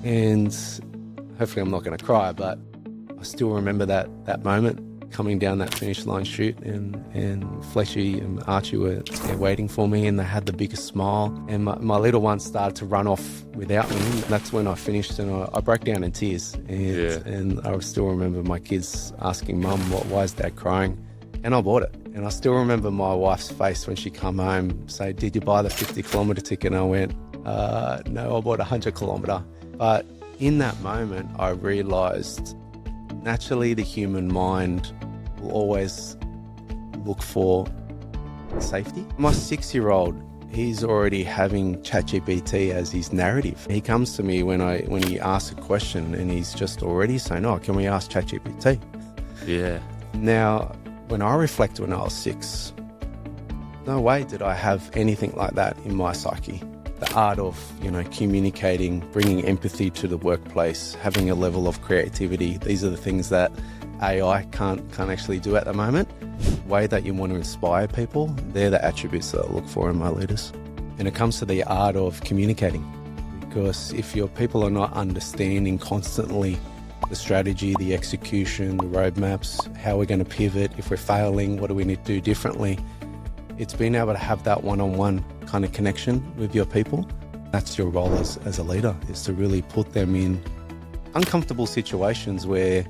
And hopefully I'm not going to cry, but I still remember that moment, coming down that finish line chute, and Fletchy and Archie were waiting for me, and they had the biggest smile, and my little one started to run off without me. That's when I finished, and I broke down in tears. And I still remember my kids asking Mum, why is Dad crying? And I bought it. And I still remember my wife's face when she come home, say, did you buy the 50-kilometre ticket? And I went, no, I bought a 100-kilometre. But in that moment, I realised naturally the human mind will always look for safety. My 6-year-old, he's already having ChatGPT as his narrative. He comes to me when he asks a question, and he's just already saying, oh, can we ask ChatGPT? Yeah. Now, when I reflect when I was 6, no way did I have anything like that in my psyche. The art of, communicating, bringing empathy to the workplace, having a level of creativity. These are the things that AI can't actually do at the moment. The way that you want to inspire people, they're the attributes that I look for in my leaders. And it comes to the art of communicating, because if your people are not understanding constantly the strategy, the execution, the roadmaps, how we're going to pivot, if we're failing, what do we need to do differently? It's being able to have that one-on-one kind of connection with your people. That's your role as a leader, is to really put them in uncomfortable situations where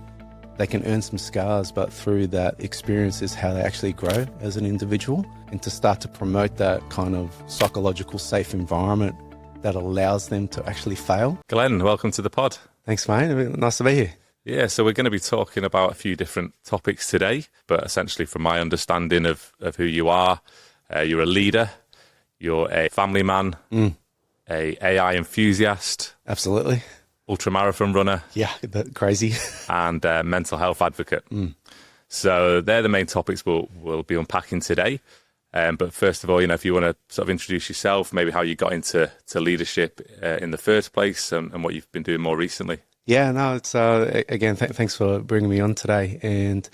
they can earn some scars, but through that experience is how they actually grow as an individual, and to start to promote that kind of psychological safe environment that allows them to actually fail. Glenn, welcome to the pod. Thanks, mate. Nice to be here. Yeah, so we're going to be talking about a few different topics today, but essentially from my understanding of who you are, you're a leader, you're a family man, a AI enthusiast. Absolutely. Ultramarathon runner. Yeah, crazy. And mental health advocate. So they're the main topics we'll be unpacking today. But first of all, if you want to sort of introduce yourself, maybe how you got into leadership in the first place, and what you've been doing more recently. Yeah, no, it's again, thanks for bringing me on today. And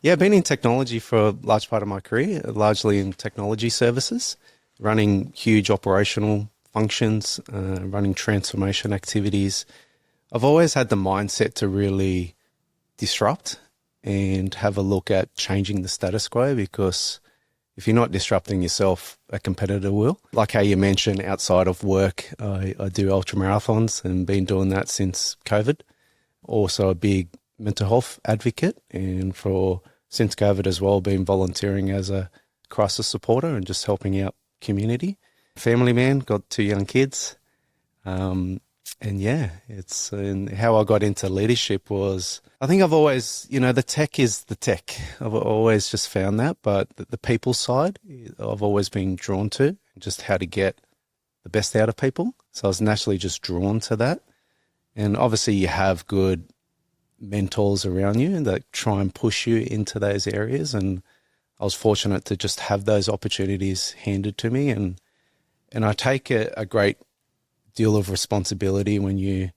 yeah, I've been in technology for a large part of my career, largely in technology services, running huge operational functions, running transformation activities. I've always had the mindset to really disrupt and have a look at changing the status quo, because if you're not disrupting yourself, a competitor will. Like how you mentioned, outside of work, I do ultramarathons and been doing that since COVID. Also a big mental health advocate, and since COVID as well, been volunteering as a crisis supporter and just helping out community. Family man, got 2 young kids. And yeah, and how I got into leadership was, I think I've always, the tech is the tech. I've always just found that, but the people side, I've always been drawn to, just how to get the best out of people. So I was naturally just drawn to that. And obviously you have good mentors around you that try and push you into those areas. And I was fortunate to just have those opportunities handed to me. And I take a great deal of responsibility when you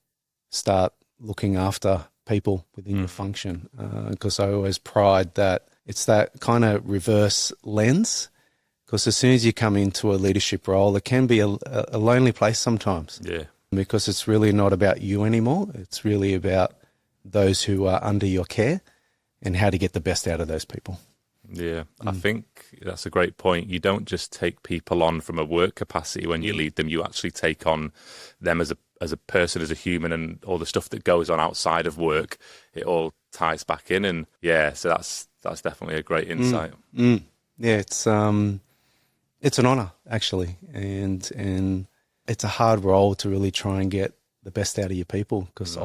start looking after people within your function, because I always pride that it's that kind of reverse lens, because as soon as you come into a leadership role, it can be a lonely place sometimes. Yeah. Because it's really not about you anymore. It's really about those who are under your care and how to get the best out of those people. Yeah, I think that's a great point. You don't just take people on from a work capacity when you lead them. You actually take on them as a person, as a human, and all the stuff that goes on outside of work. It all ties back in, and yeah, so that's definitely a great insight. Yeah, it's an honor actually, and it's a hard role to really try and get the best out of your people, because I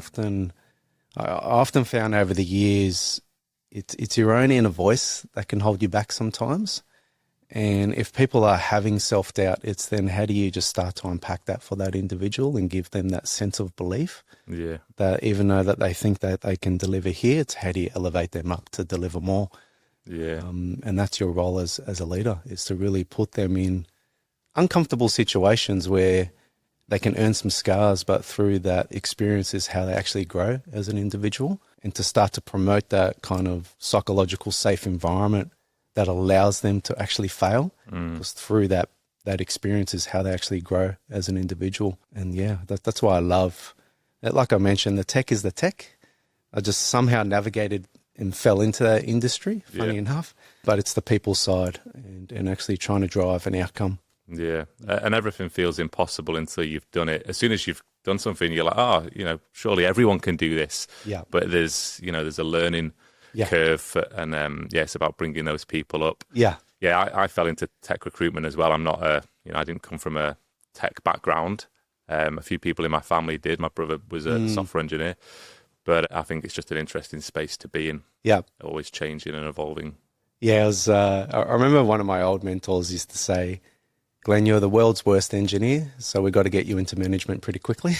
often found over the years, it's your own inner voice that can hold you back sometimes. And if people are having self-doubt, it's then how do you just start to unpack that for that individual and give them that sense of belief? Yeah. That even though that they think that they can deliver here, it's how do you elevate them up to deliver more? Yeah. And that's your role as a leader, is to really put them in uncomfortable situations where they can earn some scars, but through that experience is how they actually grow as an individual, and to start to promote that kind of psychological safe environment that allows them to actually fail, because through that experience is how they actually grow as an individual. And yeah, that's why I love Like I mentioned, the tech is the tech. I just somehow navigated and fell into that industry, funny enough. But it's the people side and actually trying to drive an outcome. Yeah. And everything feels impossible until you've done it. As soon as you've done something, you're like, oh, surely everyone can do this. Yeah. But there's a learning curve. And it's about bringing those people up. Yeah. Yeah, I fell into tech recruitment as well. I'm not I didn't come from a tech background. A few people in my family did. My brother was a software engineer. But I think it's just an interesting space to be in. Yeah. Always changing and evolving. Yeah, I remember one of my old mentors used to say, Glenn, you're the world's worst engineer, so we've got to get you into management pretty quickly.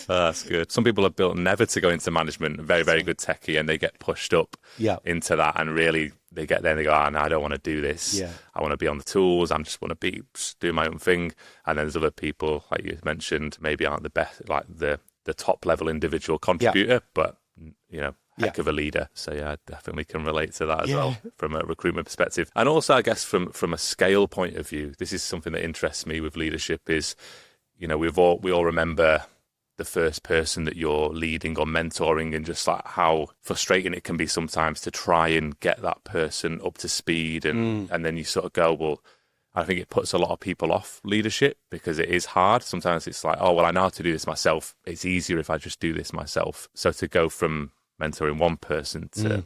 That's good. Some people are built never to go into management, very, very good techie, and they get pushed up into that, and really they get there and they go, no, I don't want to do this. Yeah. I want to be on the tools. I just want to be doing my own thing. And then there's other people, like you mentioned, maybe aren't the best, like the top level individual contributor, but, heck of a leader. So I definitely can relate to that as well from a recruitment perspective. And also, I guess from a scale point of view, this is something that interests me with leadership is, we all remember the first person that you're leading or mentoring, and just like how frustrating it can be sometimes to try and get that person up to speed. And then you sort of go, well, I think it puts a lot of people off leadership because it is hard. Sometimes it's like, oh, well, I know how to do this myself. It's easier if I just do this myself. So to go from mentoring one person to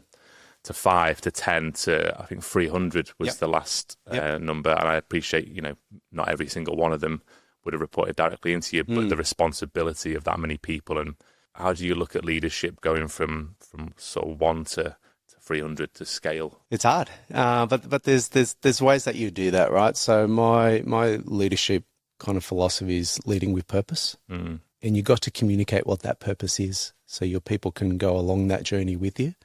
5 to 10 to, I think 300 was the last number. And I appreciate, not every single one of them would have reported directly into you, but the responsibility of that many people. And how do you look at leadership going from sort of 1 to 300 to scale? It's hard, but there's ways that you do that, right? So my leadership kind of philosophy is leading with purpose, and you got to communicate what that purpose is, so your people can go along that journey with you.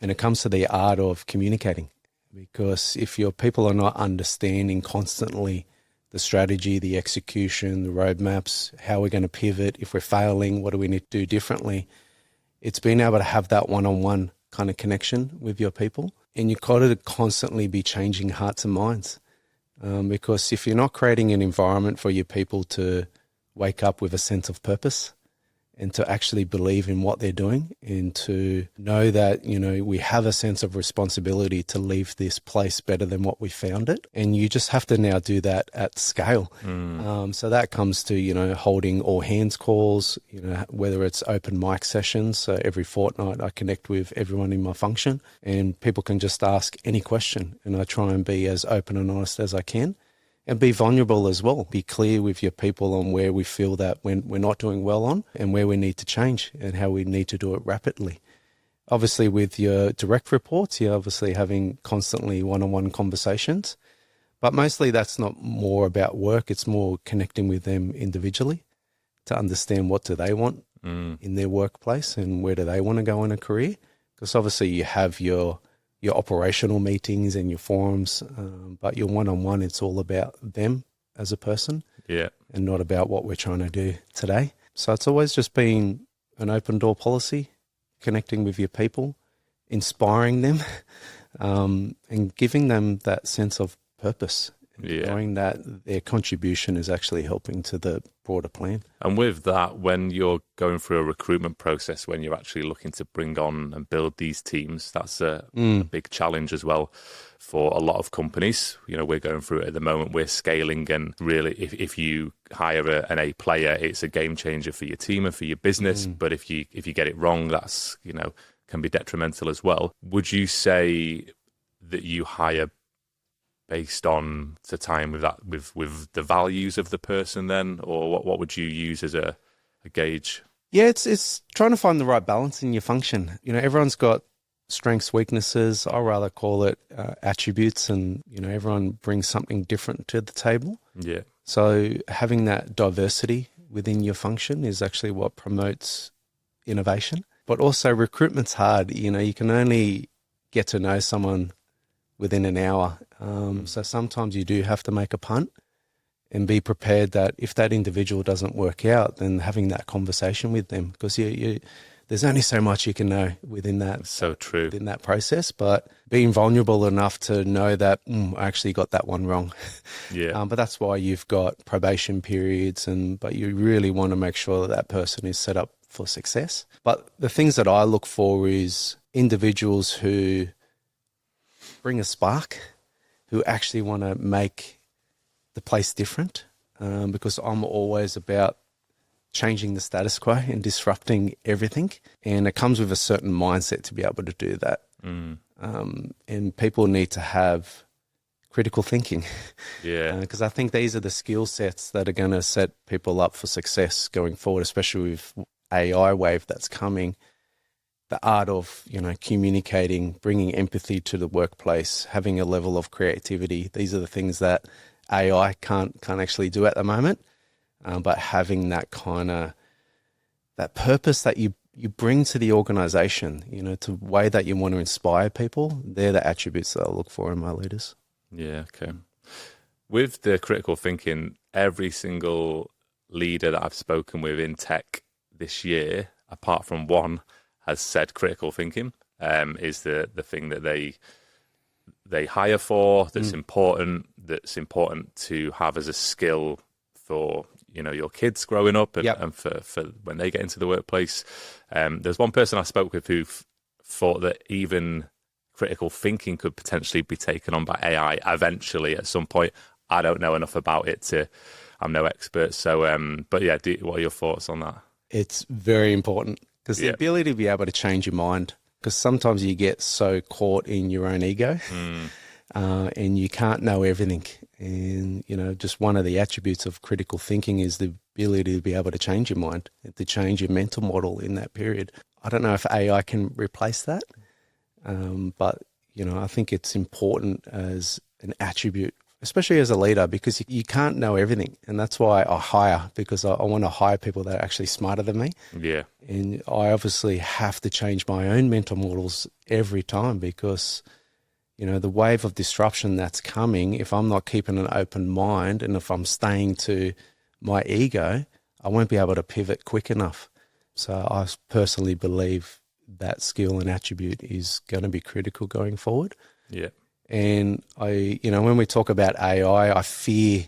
And it comes to the art of communicating, because if your people are not understanding constantly the strategy, the execution, the roadmaps, how we're going to pivot, if we're failing, what do we need to do differently? It's being able to have that one-on-one kind of connection with your people, and you've got to constantly be changing hearts and minds, because if you're not creating an environment for your people to wake up with a sense of purpose and to actually believe in what they're doing, and to know that, we have a sense of responsibility to leave this place better than what we found it. And you just have to now do that at scale. So that comes to, holding all hands calls, whether it's open mic sessions. So every fortnight I connect with everyone in my function, and people can just ask any question. And I try and be as open and honest as I can. And be vulnerable as well. Be clear with your people on where we feel that we're not doing well on, and where we need to change, and how we need to do it rapidly. Obviously, with your direct reports, you're obviously having constantly one-on-one conversations. But mostly that's not more about work. It's more connecting with them individually to understand what do they want in their workplace, and where do they want to go in a career. Because obviously you have your operational meetings and your forums, but your one-on-one, it's all about them as a person, and not about what we're trying to do today. So it's always just being an open door policy, connecting with your people, inspiring them, and giving them that sense of purpose, knowing that their contribution is actually helping to the broader plan. And with that, when you're going through a recruitment process, when you're actually looking to bring on and build these teams, that's a big challenge as well for a lot of companies. We're going through it at the moment. We're scaling, and really, if you hire an A player, it's a game changer for your team and for your business. But if you get it wrong, that's can be detrimental as well. Would you say that you hire based on the time with that, with the values of the person then, or what would you use as a gauge? Yeah, it's trying to find the right balance in your function. Everyone's got strengths, weaknesses. I rather call it attributes, and everyone brings something different to the table. Yeah. So having that diversity within your function is actually what promotes innovation. But also recruitment's hard. You can only get to know someone within an hour. So sometimes you do have to make a punt and be prepared that if that individual doesn't work out, then having that conversation with them, because there's only so much you can know within that. So true. Within that process, but being vulnerable enough to know that I actually got that one wrong. Yeah. But that's why you've got probation periods, but you really want to make sure that person is set up for success. But the things that I look for is individuals who bring a spark, who actually want to make the place different, because I'm always about changing the status quo and disrupting everything. And it comes with a certain mindset to be able to do that. And people need to have critical thinking. Yeah. Because I think these are the skill sets that are going to set people up for success going forward, especially with AI wave that's coming. The art of, communicating, bringing empathy to the workplace, having a level of creativity. These are the things that AI can't actually do at the moment. But having that that purpose that you bring to the organization, to the way that you want to inspire people, they're the attributes that I look for in my leaders. Yeah, okay. With the critical thinking, every single leader that I've spoken with in tech this year, apart from one, has said critical thinking is the thing that they hire for, that's important to have as a skill for your kids growing up and for when they get into the workplace. There's one person I spoke with who thought that even critical thinking could potentially be taken on by AI eventually at some point. I don't know enough about it I'm no expert. So, but yeah, what are your thoughts on that? It's very important because the ability to be able to change your mind, because sometimes you get so caught in your own ego and you can't know everything. And, just one of the attributes of critical thinking is the ability to be able to change your mind and to change your mental model in that period. I don't know if AI can replace that, but, I think it's important as an attribute, especially as a leader, because you can't know everything. And that's why I hire, because I want to hire people that are actually smarter than me. Yeah. And I obviously have to change my own mental models every time because, the wave of disruption that's coming, if I'm not keeping an open mind and if I'm staying to my ego, I won't be able to pivot quick enough. So I personally believe that skill and attribute is going to be critical going forward. Yeah. And when we talk about AI, I fear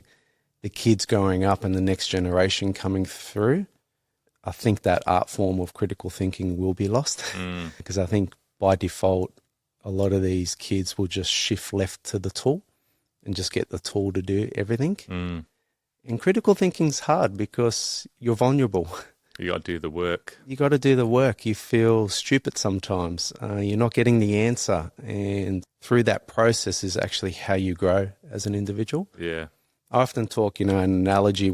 the kids growing up and the next generation coming through. I think that art form of critical thinking will be lost because I think by default, a lot of these kids will just shift left to the tool and just get the tool to do everything. And critical thinking's hard because you're vulnerable. You got to do the work. You got to do the work. You feel stupid sometimes. You're not getting the answer. And through that process is actually how you grow as an individual. Yeah. I often talk, an analogy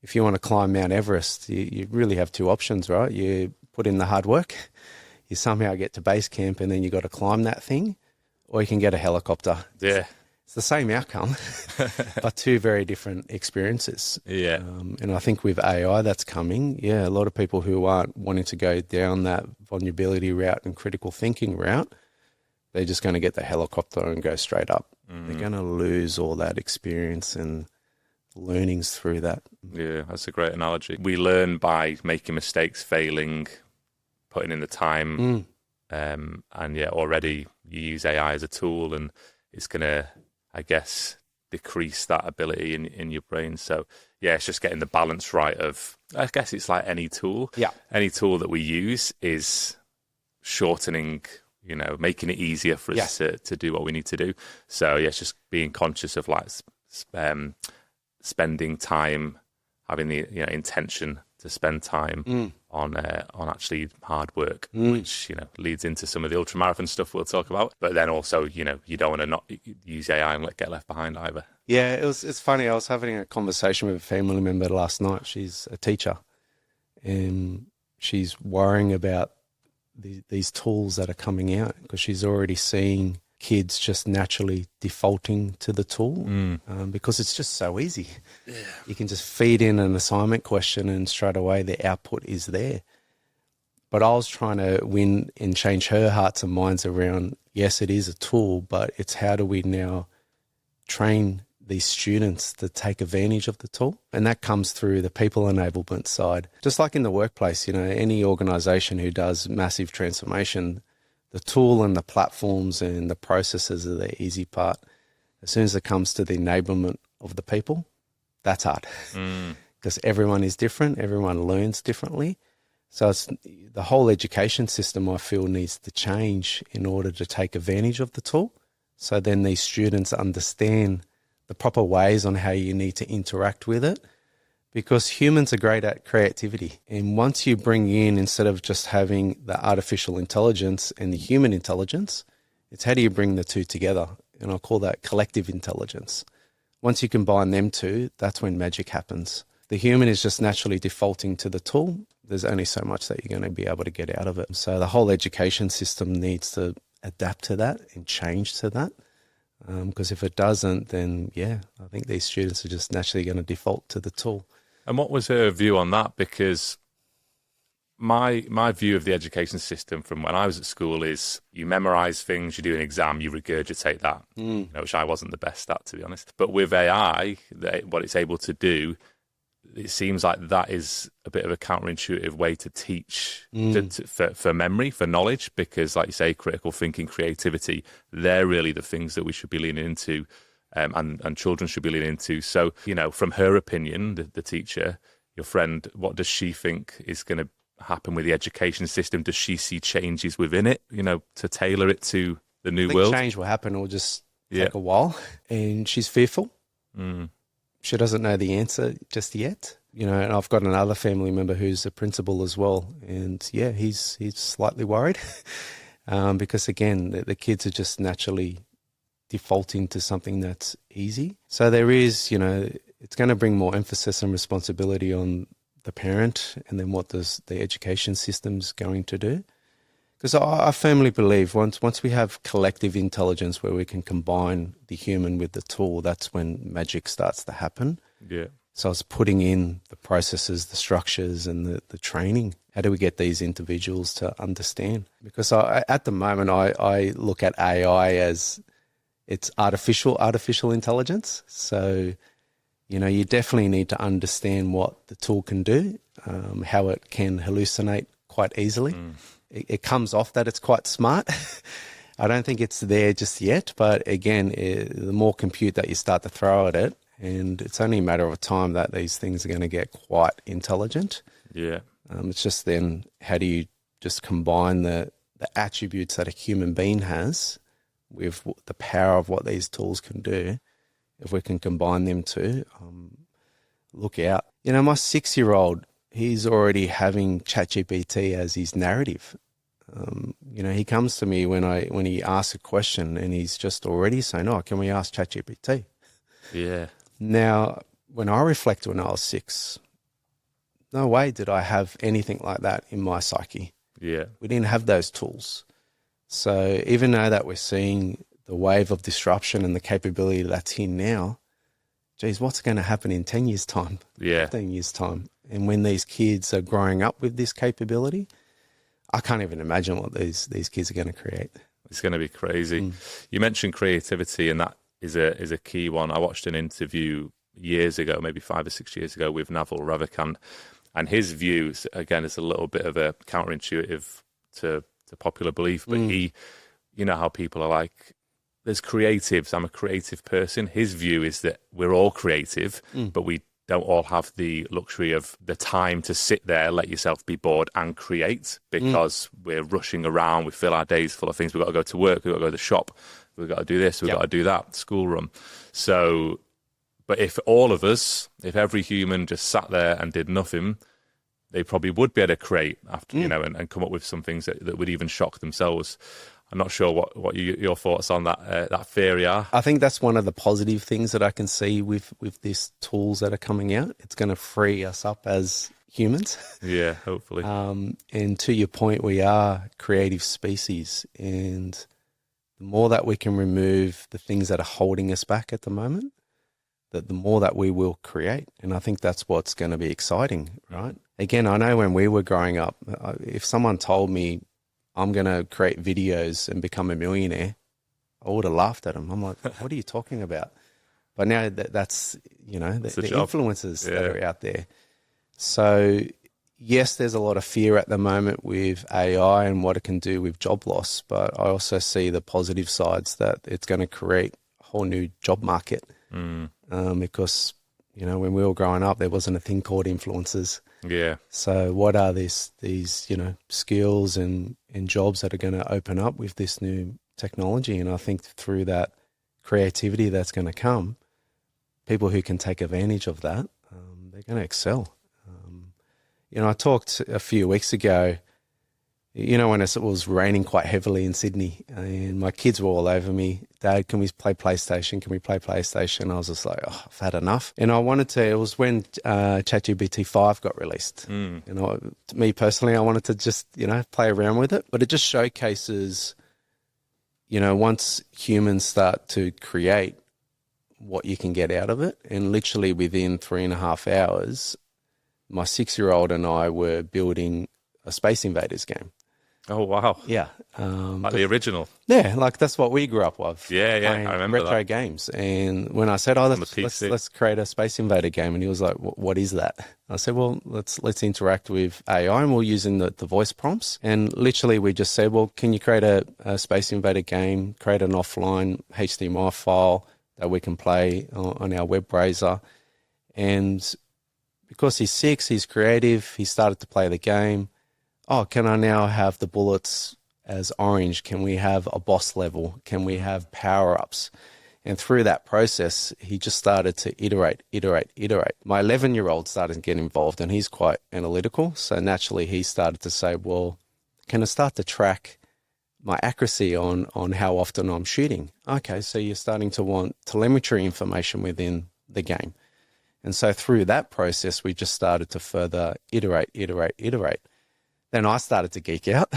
if you want to climb Mount Everest, you really have two options, right? You put in the hard work, you somehow get to base camp and then you got to climb that thing, or you can get a helicopter. Yeah. It's the same outcome, but two very different experiences. Yeah. And I think with AI that's coming, a lot of people who aren't wanting to go down that vulnerability route and critical thinking route, they're just going to get the helicopter and go straight up. They're going to lose all that experience and learnings through that. Yeah, that's a great analogy. We learn by making mistakes, failing, putting in the time. And already you use AI as a tool and it's going to, I guess, decrease that ability in your brain. So, it's just getting the balance right of, I guess it's like any tool. Yeah. Any tool that we use is shortening, making it easier for us to do what we need to do. So, it's just being conscious of like spending time, having the intention to spend time on actually hard work, which leads into some of the ultramarathon stuff we'll talk about. But then also, you don't want to not use AI and get left behind either. Yeah, it's funny. I was having a conversation with a family member last night. She's a teacher, and she's worrying about these tools that are coming out because she's already seeing kids just naturally defaulting to the tool because it's just so easy. Yeah. You can just feed in an assignment question and straight away the output is there. But I was trying to win and change her hearts and minds around, yes, it is a tool, but it's how do we now train these students to take advantage of the tool. And that comes through the people enablement side. Just like in the workplace, any organization who does massive transformation, the tool and the platforms and the processes are the easy part. As soon as it comes to the enablement of the people, that's hard. Because everyone is different, everyone learns differently. So it's the whole education system, I feel, needs to change in order to take advantage of the tool. So then these students understand the proper ways on how you need to interact with it, because humans are great at creativity. And once you bring in, instead of just having the artificial intelligence and the human intelligence, it's how do you bring the two together? And I call that collective intelligence. Once you combine them two, that's when magic happens. The human is just naturally defaulting to the tool. There's only so much that you're going to be able to get out of it. So the whole education system needs to adapt to that and change to that. Because if it doesn't, then I think these students are just naturally going to default to the tool. And what was her view on that? Because my view of the education system from when I was at school is you memorise things, you do an exam, you regurgitate that, which I wasn't the best at, to be honest. But with AI, what it's able to do, it seems like that is a bit of a counterintuitive way to teach for memory, for knowledge, because like you say, critical thinking, creativity, they're really the things that we should be leaning into and children should be leaning into. So, from her opinion, the teacher, your friend, what does she think is going to happen with the education system? Does she see changes within it, to tailor it to the new world? Change will happen. It will just take a while. And she's fearful. She doesn't know the answer just yet. And I've got another family member who's a principal as well. And he's slightly worried because again, the kids are just naturally defaulting to something that's easy. So there is, it's going to bring more emphasis and responsibility on the parent, and then what does the education system's going to do? Because I firmly believe once we have collective intelligence where we can combine the human with the tool, that's when magic starts to happen. Yeah. So it's putting in the processes, the structures, and the training. How do we get these individuals to understand? Because at the moment, I look at AI as it's artificial intelligence. So, you definitely need to understand what the tool can do, how it can hallucinate quite easily. It comes off that it's quite smart. I don't think it's there just yet, but again, the more compute that you start to throw at it, and it's only a matter of time that these things are going to get quite intelligent. Yeah. It's just then how do you just combine the attributes that a human being has with the power of what these tools can do. If we can combine them two, look out. My 6-year-old, he's already having ChatGPT as his narrative. He comes to me when he asks a question and he's just already saying, "Oh, can we ask ChatGPT?" Yeah. Now, when I reflect when I was 6, no way did I have anything like that in my psyche. Yeah. We didn't have those tools. So even though that we're seeing the wave of disruption and the capability that's here now, geez, what's going to happen in 10 years' time, 15 years' time? And when these kids are growing up with this capability, I can't even imagine what these kids are going to create. It's going to be crazy. You mentioned creativity, and that is a key one. I watched an interview years ago, maybe 5 or 6 years ago, with Naval Ravikant, and his view, again, is a little bit of a counterintuitive to popular belief, but he, how people are like, there's creatives, I'm a creative person. His view is that we're all creative, but we don't all have the luxury of the time to sit there, let yourself be bored and create, because we're rushing around. We fill our days full of things. We've got to go to work. We've got to go to the shop. We've got to do this. We've got to do that, school run. So, but if all of us, if every human just sat there and did nothing, they probably would be able to create after, and come up with some things that would even shock themselves. I'm not sure what your thoughts on that theory are. I think that's one of the positive things that I can see with these tools that are coming out. It's going to free us up as humans. Yeah, hopefully. And to your point, we are creative species, and the more that we can remove the things that are holding us back at the moment, the more that we will create. And I think that's what's going to be exciting, right? Again, I know when we were growing up, if someone told me I'm going to create videos and become a millionaire, I would have laughed at them. I'm like, what are you talking about? But now that's, the job. influencers that are out there. So yes, there's a lot of fear at the moment with AI and what it can do with job loss, but I also see the positive sides that it's going to create a whole new job market. Because, when we were growing up, there wasn't a thing called influencers. Yeah. So what are these skills and jobs that are going to open up with this new technology? And I think through that creativity that's going to come, people who can take advantage of that, they're going to excel. I talked a few weeks ago, when it was raining quite heavily in Sydney, and my kids were all over me. Dad, can we play PlayStation? Can we play PlayStation? I was just like, I've had enough. And I wanted to, it was when ChatGPT 5 got released. Me personally, I wanted to just, play around with it. But it just showcases, once humans start to create, what you can get out of it. And literally within 3.5 hours, my 6-year-old and I were building a Space Invaders game. Oh, wow. Yeah. Like the original. Yeah, like that's what we grew up with. Yeah, I remember retro that. games. And when I said, let's create a Space Invader game, and he was like, what is that? I said, well, let's interact with AI, and we're using the voice prompts. And literally we just said, well, can you create a Space Invader game, create an offline HTML file that we can play on our web browser? And because he's 6, he's creative, he started to play the game. Oh, can I now have the bullets as orange? Can we have a boss level? Can we have power-ups? And through that process, he just started to iterate. My 11-year-old started to get involved, and he's quite analytical. So naturally, he started to say, well, can I start to track my accuracy on how often I'm shooting? Okay, so you're starting to want telemetry information within the game. And so through that process, we just started to further iterate. Then I started to geek out.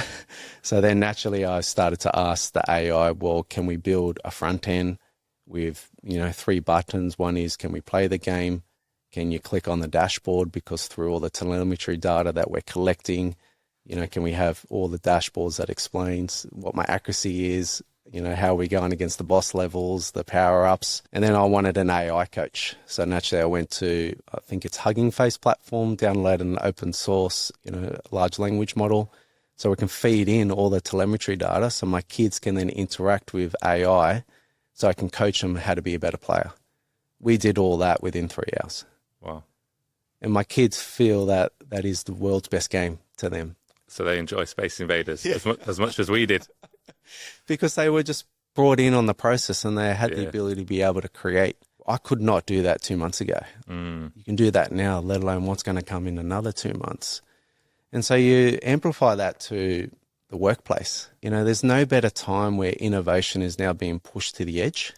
So then naturally I started to ask the AI, well, can we build a front end with, 3 buttons? One is, can we play the game? Can you click on the dashboard? Because through all the telemetry data that we're collecting, can we have all the dashboards that explains what my accuracy is? How are we going against the boss levels, the power-ups? And then I wanted an AI coach. So naturally I went to, I think it's Hugging Face platform, downloaded an open source, large language model. So we can feed in all the telemetry data so my kids can then interact with AI so I can coach them how to be a better player. We did all that within 3 hours. Wow. And my kids feel that that is the world's best game to them. So they enjoy Space Invaders as much as we did. Because they were just brought in on the process and they had the ability to be able to create. I could not do that 2 months ago. You can do that now, let alone what's going to come in another 2 months. And so you amplify that to the workplace. There's no better time where innovation is now being pushed to the edge.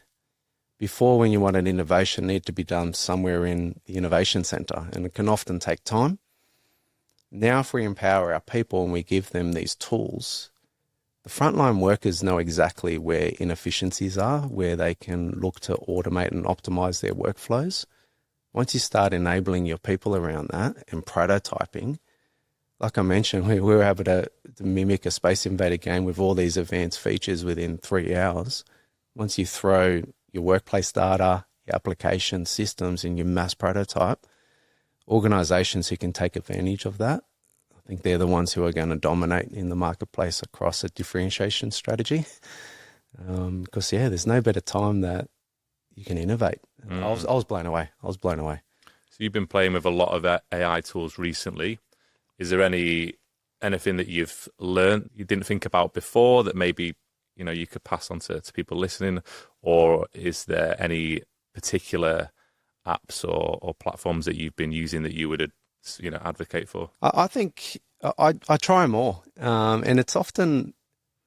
Before, when you wanted innovation, it needed to be done somewhere in the innovation center, and it can often take time. Now, if we empower our people and we give them these tools, the frontline workers know exactly where inefficiencies are, where they can look to automate and optimize their workflows. Once you start enabling your people around that and prototyping, like I mentioned, we were able to mimic a Space Invader game with all these advanced features within 3 hours. Once you throw your workplace data, your application systems, and your mass prototype, organizations who can take advantage of that, I think they're the ones who are going to dominate in the marketplace across a differentiation strategy. Because, there's no better time that you can innovate. I was blown away. So you've been playing with a lot of AI tools recently. Is there anything that you've learned you didn't think about before that maybe you could pass on to people listening? Or is there any particular apps or platforms that you've been using that you would advocate for? I think I try them all. And it's often,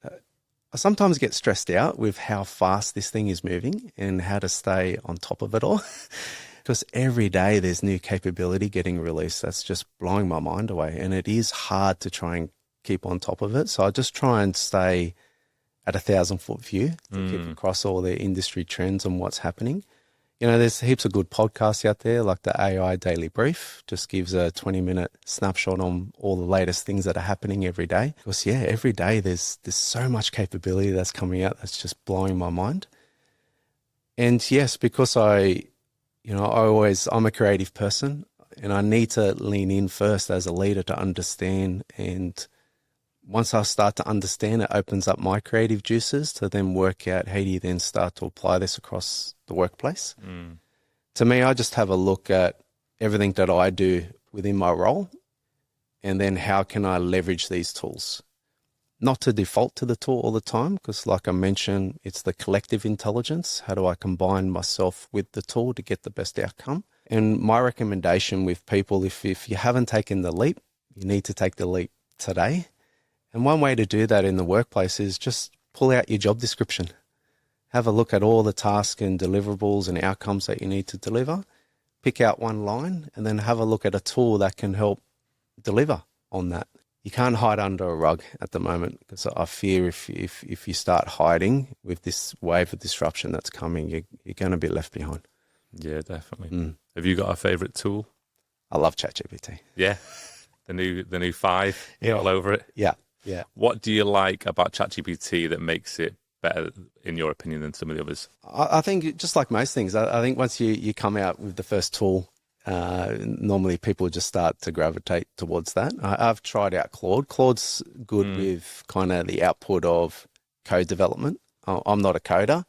I sometimes get stressed out with how fast this thing is moving and how to stay on top of it all. Because every day there's new capability getting released. That's just blowing my mind away. And it is hard to try and keep on top of it. So I just try and stay at 1,000-foot view to keep across all the industry trends and what's happening. There's heaps of good podcasts out there, like the AI Daily Brief, just gives a 20-minute snapshot on all the latest things that are happening every day. Because, every day there's so much capability that's coming out that's just blowing my mind. And yes, because I'm a creative person and I need to lean in first as a leader to understand. And once I start to understand, it opens up my creative juices to then work out how do you then start to apply this across the workplace. To me, I just have a look at everything that I do within my role and then how can I leverage these tools? Not to default to the tool all the time, because like I mentioned, it's the collective intelligence. How do I combine myself with the tool to get the best outcome? And my recommendation with people, if you haven't taken the leap, you need to take the leap today. And one way to do that in the workplace is just pull out your job description. Have a look at all the tasks and deliverables and outcomes that you need to deliver. Pick out one line and then have a look at a tool that can help deliver on that. You can't hide under a rug at the moment, because I fear if you start hiding with this wave of disruption that's coming, you're going to be left behind. Yeah, definitely. Have you got a favourite tool? I love ChatGPT. Yeah, the new 5, all over it. Yeah. What do you like about ChatGPT that makes it better, in your opinion, than some of the others? I think just like most things, I think once you come out with the first tool, normally people just start to gravitate towards that. I've tried out Claude. Claude's good with kind of the output of code development. I'm not a coder,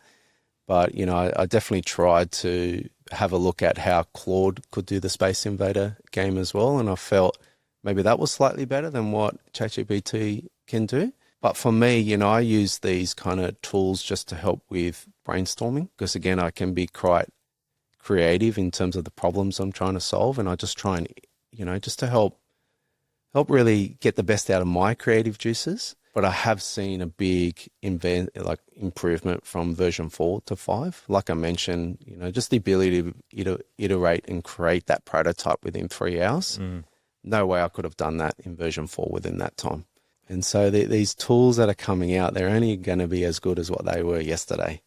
but I definitely tried to have a look at how Claude could do the Space Invader game as well, and I felt maybe that was slightly better than what ChatGPT can do. But for me, I use these kind of tools just to help with brainstorming, because again, I can be quite creative in terms of the problems I'm trying to solve, and I just try and just to help really get the best out of my creative juices. But I have seen a big improvement from version 4 to 5. Like I mentioned, just the ability to iterate and create that prototype within 3 hours. No way I could have done that in version 4 within that time. And so these tools that are coming out, they're only going to be as good as what they were yesterday.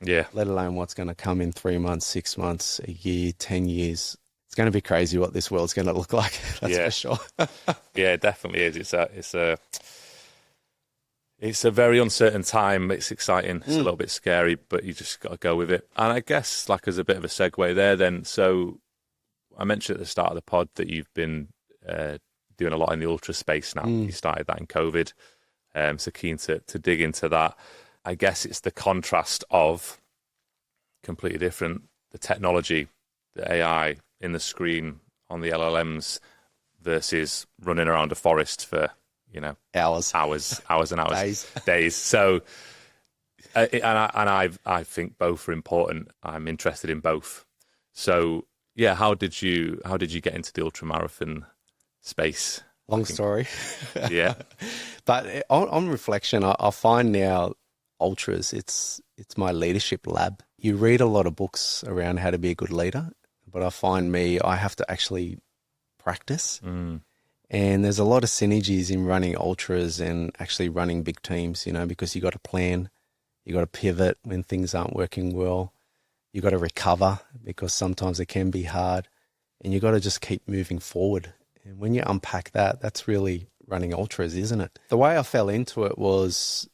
Yeah. Let alone what's going to come in 3 months, 6 months, a year, 10 years. It's going to be crazy what this world's going to look like. That's for sure. Yeah, it definitely is. It's a very uncertain time. It's exciting. It's a little bit scary, but you just got to go with it. And I guess, as a bit of a segue there then, so I mentioned at the start of the pod that you've been doing a lot in the ultra space now. You started that in COVID. So keen to dig into that. I guess it's the contrast of completely different, the technology, the AI in the screen on the LLMs versus running around a forest for, hours and hours, days. So, I think both are important. I'm interested in both. So, yeah, how did you get into the ultramarathon space? Long story. Yeah. But on reflection, I find now ultras, it's my leadership lab. You read a lot of books around how to be a good leader, but I find I have to actually practice. And there's a lot of synergies in running ultras and actually running big teams, because you got to plan, you got to pivot when things aren't working well, you got to recover because sometimes it can be hard, and you got to just keep moving forward. And when you unpack that, that's really running ultras, isn't it? The way I fell into it was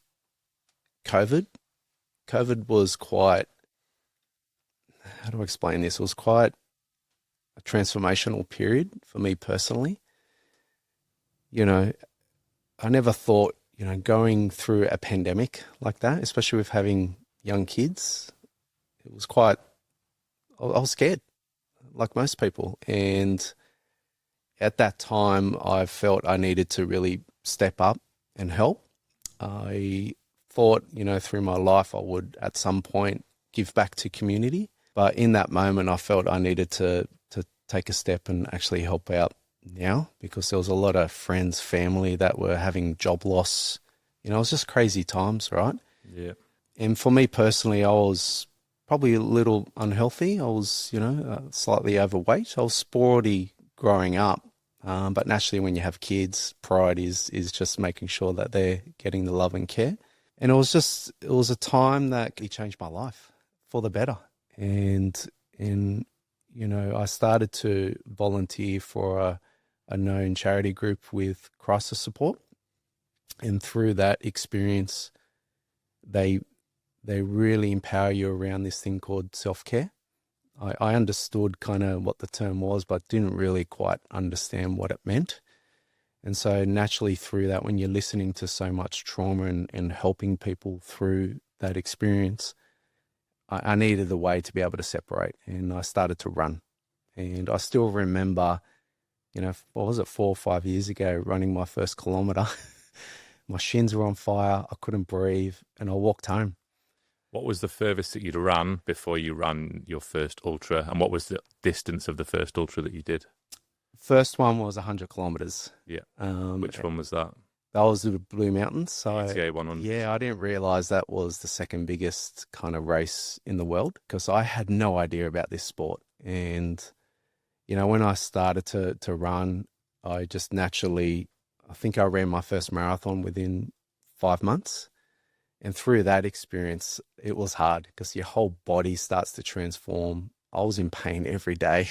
COVID. COVID was quite, how do I explain this? It was quite a transformational period for me personally. I never thought, going through a pandemic like that, especially with having young kids, it was I was scared, like most people. And at that time, I felt I needed to really step up and help. I thought, through my life, I would at some point give back to community. But in that moment, I felt I needed to take a step and actually help out now, because there was a lot of friends, family that were having job loss. It was just crazy times, right? Yeah. And for me personally, I was probably a little unhealthy. I was, slightly overweight. I was sporty growing up. But naturally, when you have kids, pride is just making sure that they're getting the love and care. And it was a time that really changed my life for the better. And I started to volunteer for a known charity group with crisis support. And through that experience, they they really empower you around this thing called self-care. I understood kind of what the term was, but didn't really quite understand what it meant. And so naturally through that, when you're listening to so much trauma and helping people through that experience, I needed a way to be able to separate. And I started to run. And I still remember, what was it, 4 or 5 years ago, running my first kilometre. My shins were on fire. I couldn't breathe. And I walked home. What was the furthest that you'd run before you ran your first ultra? And what was the distance of the first ultra that you did? First one was 100 kilometres. Yeah. Which one was that? That was the Blue Mountains. So ETA 100. yeah, I didn't realise that was the second biggest kind of race in the world because I had no idea about this sport. And, when I started to run, I just naturally, I think I ran my first marathon within 5 months. And through that experience, it was hard because your whole body starts to transform. I was in pain every day.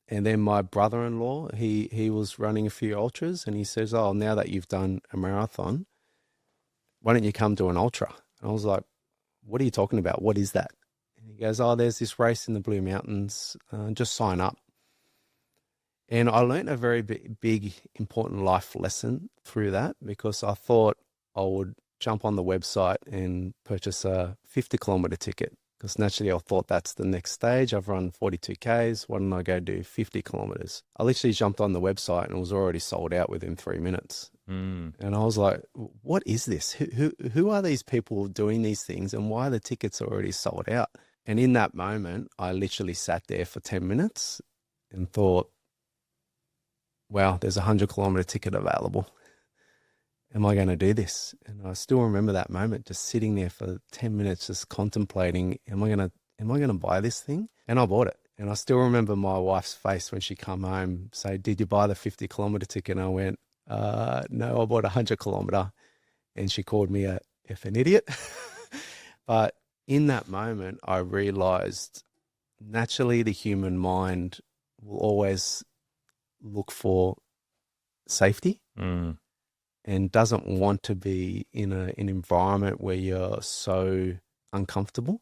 And then my brother-in-law, he was running a few ultras and he says, oh, now that you've done a marathon, why don't you come to an ultra? And I was like, what are you talking about? What is that? And he goes, oh, there's this race in the Blue Mountains. Just sign up. And I learned a very big, important life lesson through that because I thought I would jump on the website and purchase a 50-kilometre ticket because naturally I thought that's the next stage. I've run 42 Ks. Why don't I go do 50 kilometres? I literally jumped on the website and it was already sold out within 3 minutes. And I was like, what is this? Who are these people doing these things and why are the tickets already sold out? And in that moment, I literally sat there for 10 minutes and thought, wow, there's a 100-kilometre ticket available. Am I going to do this? And I still remember that moment, just sitting there for 10 minutes, just contemplating, am I going to buy this thing? And I bought it. And I still remember my wife's face when she come home, say, did you buy the 50-kilometre ticket? And I went, no, I bought a 100-kilometre. And she called me an idiot. But in that moment, I realized naturally the human mind will always look for safety. And doesn't want to be in an environment where you're so uncomfortable.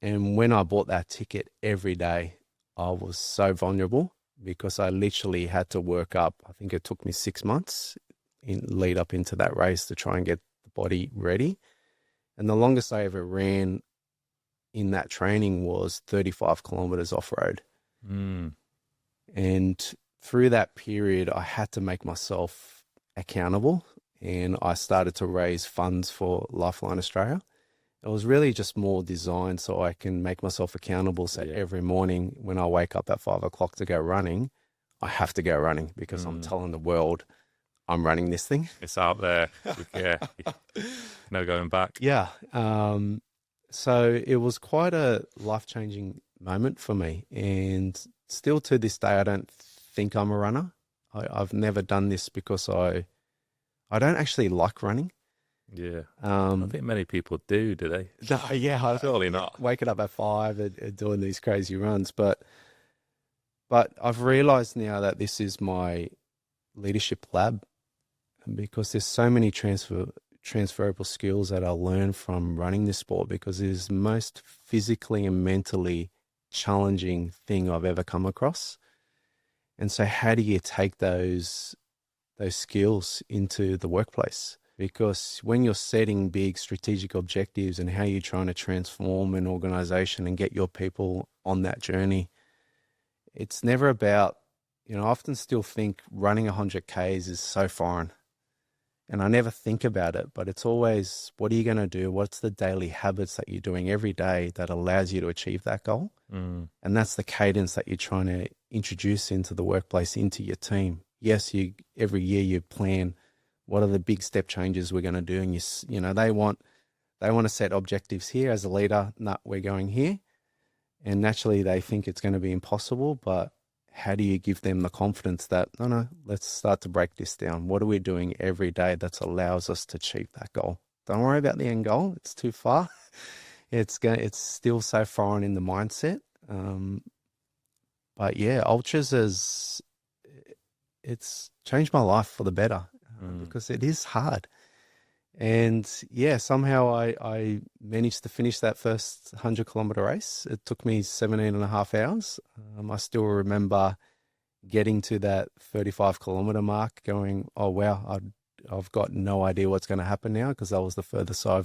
And when I bought that ticket every day, I was so vulnerable because I literally had to work up. I think it took me 6 months in lead up into that race to try and get the body ready. And the longest I ever ran in that training was 35 kilometers off-road. And through that period, I had to make myself accountable, and I started to raise funds for Lifeline Australia. It was really just more designed so I can make myself accountable. So every morning when I wake up at 5 o'clock to go running, I have to go running because I'm telling the world I'm running this thing. It's out there. Yeah. No going back. Yeah. So it was quite a life-changing moment for me. And still to this day, I don't think I'm a runner. I've never done this because I don't actually like running. Yeah. I don't think many people do they? No, yeah. Surely not. Waking up at 5 and doing these crazy runs. But I've realized now that this is my leadership lab because there's so many transferable skills that I learned from running this sport because it is the most physically and mentally challenging thing I've ever come across. And so how do you take those skills into the workplace? Because when you're setting big strategic objectives and how you're trying to transform an organization and get your people on that journey, it's never about, I often still think running 100 Ks is so foreign. And I never think about it, but it's always, what are you going to do? What's the daily habits that you're doing every day that allows you to achieve that goal? And that's the cadence that you're trying to introduce into the workplace, into your team. Yes, every year you plan, what are the big step changes we're going to do? And they want to set objectives here as a leader. No, we're going here. And naturally they think it's going to be impossible, but how do you give them the confidence that, no, let's start to break this down. What are we doing every day that allows us to achieve that goal? Don't worry about the end goal. It's too far. It's still so foreign in the mindset. But yeah, ultras it's changed my life for the better because it is hard. And yeah, somehow I managed to finish that first 100-kilometer race. It took me 17 and a half hours. I still remember getting to that 35-kilometer mark going, oh, wow, I've got no idea what's going to happen now, because that was the furthest I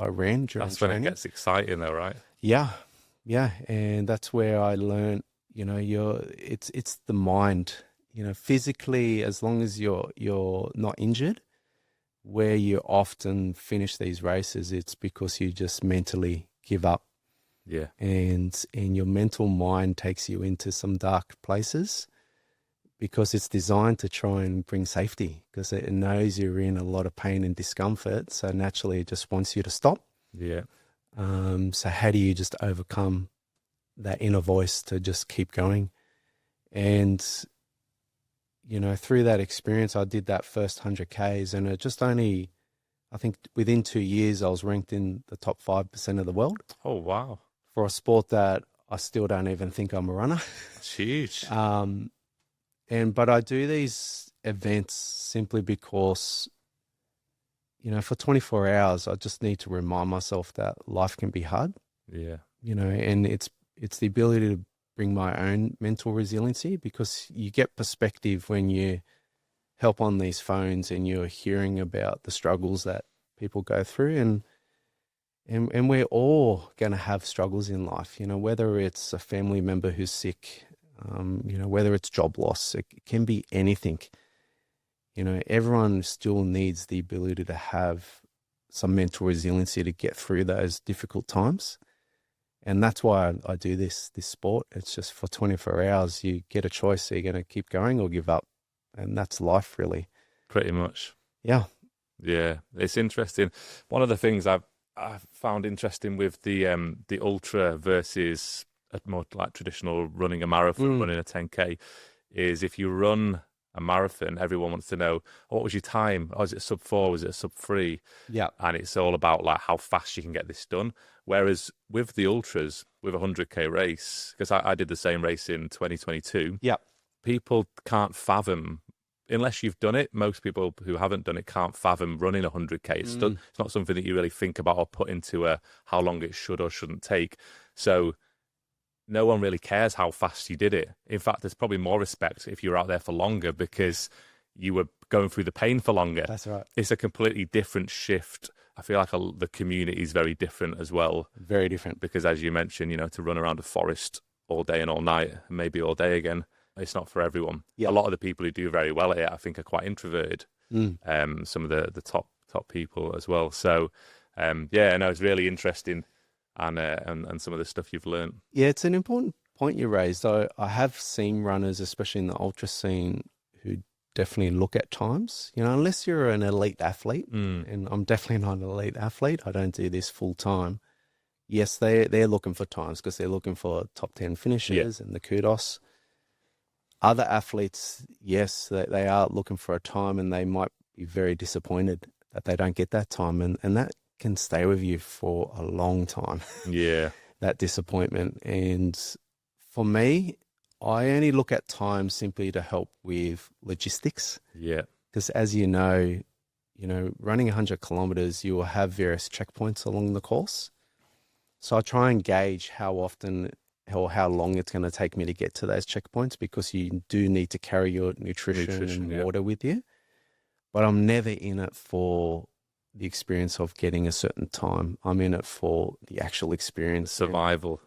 ran during That's when it training. gets exciting, though, right? Yeah, yeah, and that's where I learned, it's the mind, physically, as long as you're not injured, where you often finish these races, it's because you just mentally give up, Yeah. and your mental mind takes you into some dark places, because it's designed to try and bring safety, because it knows you're in a lot of pain and discomfort. So naturally it just wants you to stop. Yeah. So how do you just overcome that inner voice to just keep going? And, through that experience, I did that first 100 Ks, and it just only, I think within 2 years, I was ranked in the top 5% of the world Oh, wow. for a sport that I still don't even think I'm a runner. That's huge. But I do these events simply because, for 24 hours, I just need to remind myself that life can be hard, Yeah. and it's the ability to bring my own mental resiliency, because you get perspective when you help on these phones and you're hearing about the struggles that people go through, and we're all going to have struggles in life, whether it's a family member who's sick, whether it's job loss, it can be anything. Everyone still needs the ability to have some mental resiliency to get through those difficult times. And that's why I do this sport. It's just for 24 hours, you get a choice. Are you going to keep going or give up? And that's life, really. Pretty much. Yeah. Yeah. It's interesting. One of the things I've found interesting with the ultra versus a more like traditional running a marathon, running a 10K, is if you run a marathon, everyone wants to know, what was your time? Oh, was it sub 4? Was it sub 3? Yeah. And it's all about like how fast you can get this done. Whereas with the ultras, with a 100K race, because I did the same race in 2022, Yeah. people can't fathom, unless you've done it, most people who haven't done it can't fathom running a 100K. It's not something that you really think about or put into how long it should or shouldn't take. So no one really cares how fast you did it. In fact, there's probably more respect if you're out there for longer, because you were going through the pain for longer. That's right. It's a completely different shift. I feel like the community is very different as well. Very different. Because as you mentioned, to run around a forest all day and all night, and maybe all day again, it's not for everyone. Yeah. A lot of the people who do very well at it, I think, are quite introverted. Some of the top people as well. So, it's really interesting. And some of the stuff you've learned. Yeah, it's an important point you raised. I have seen runners, especially in the ultra scene, who definitely look at times. Unless you're an elite athlete, and I'm definitely not an elite athlete. I don't do this full time. Yes, they're looking for times because they're looking for top 10 finishes and the kudos. Other athletes, yes, they are looking for a time, and they might be very disappointed that they don't get that time, and that can stay with you for a long time. Yeah. That disappointment. And for me, I only look at time simply to help with logistics. Yeah. Because as you know, running 100 kilometers, you will have various checkpoints along the course. So I try and gauge how often or how long it's going to take me to get to those checkpoints, because you do need to carry your nutrition and water with you. But I'm never in it for the experience of getting a certain time. I'm in it for the actual experience. The survival.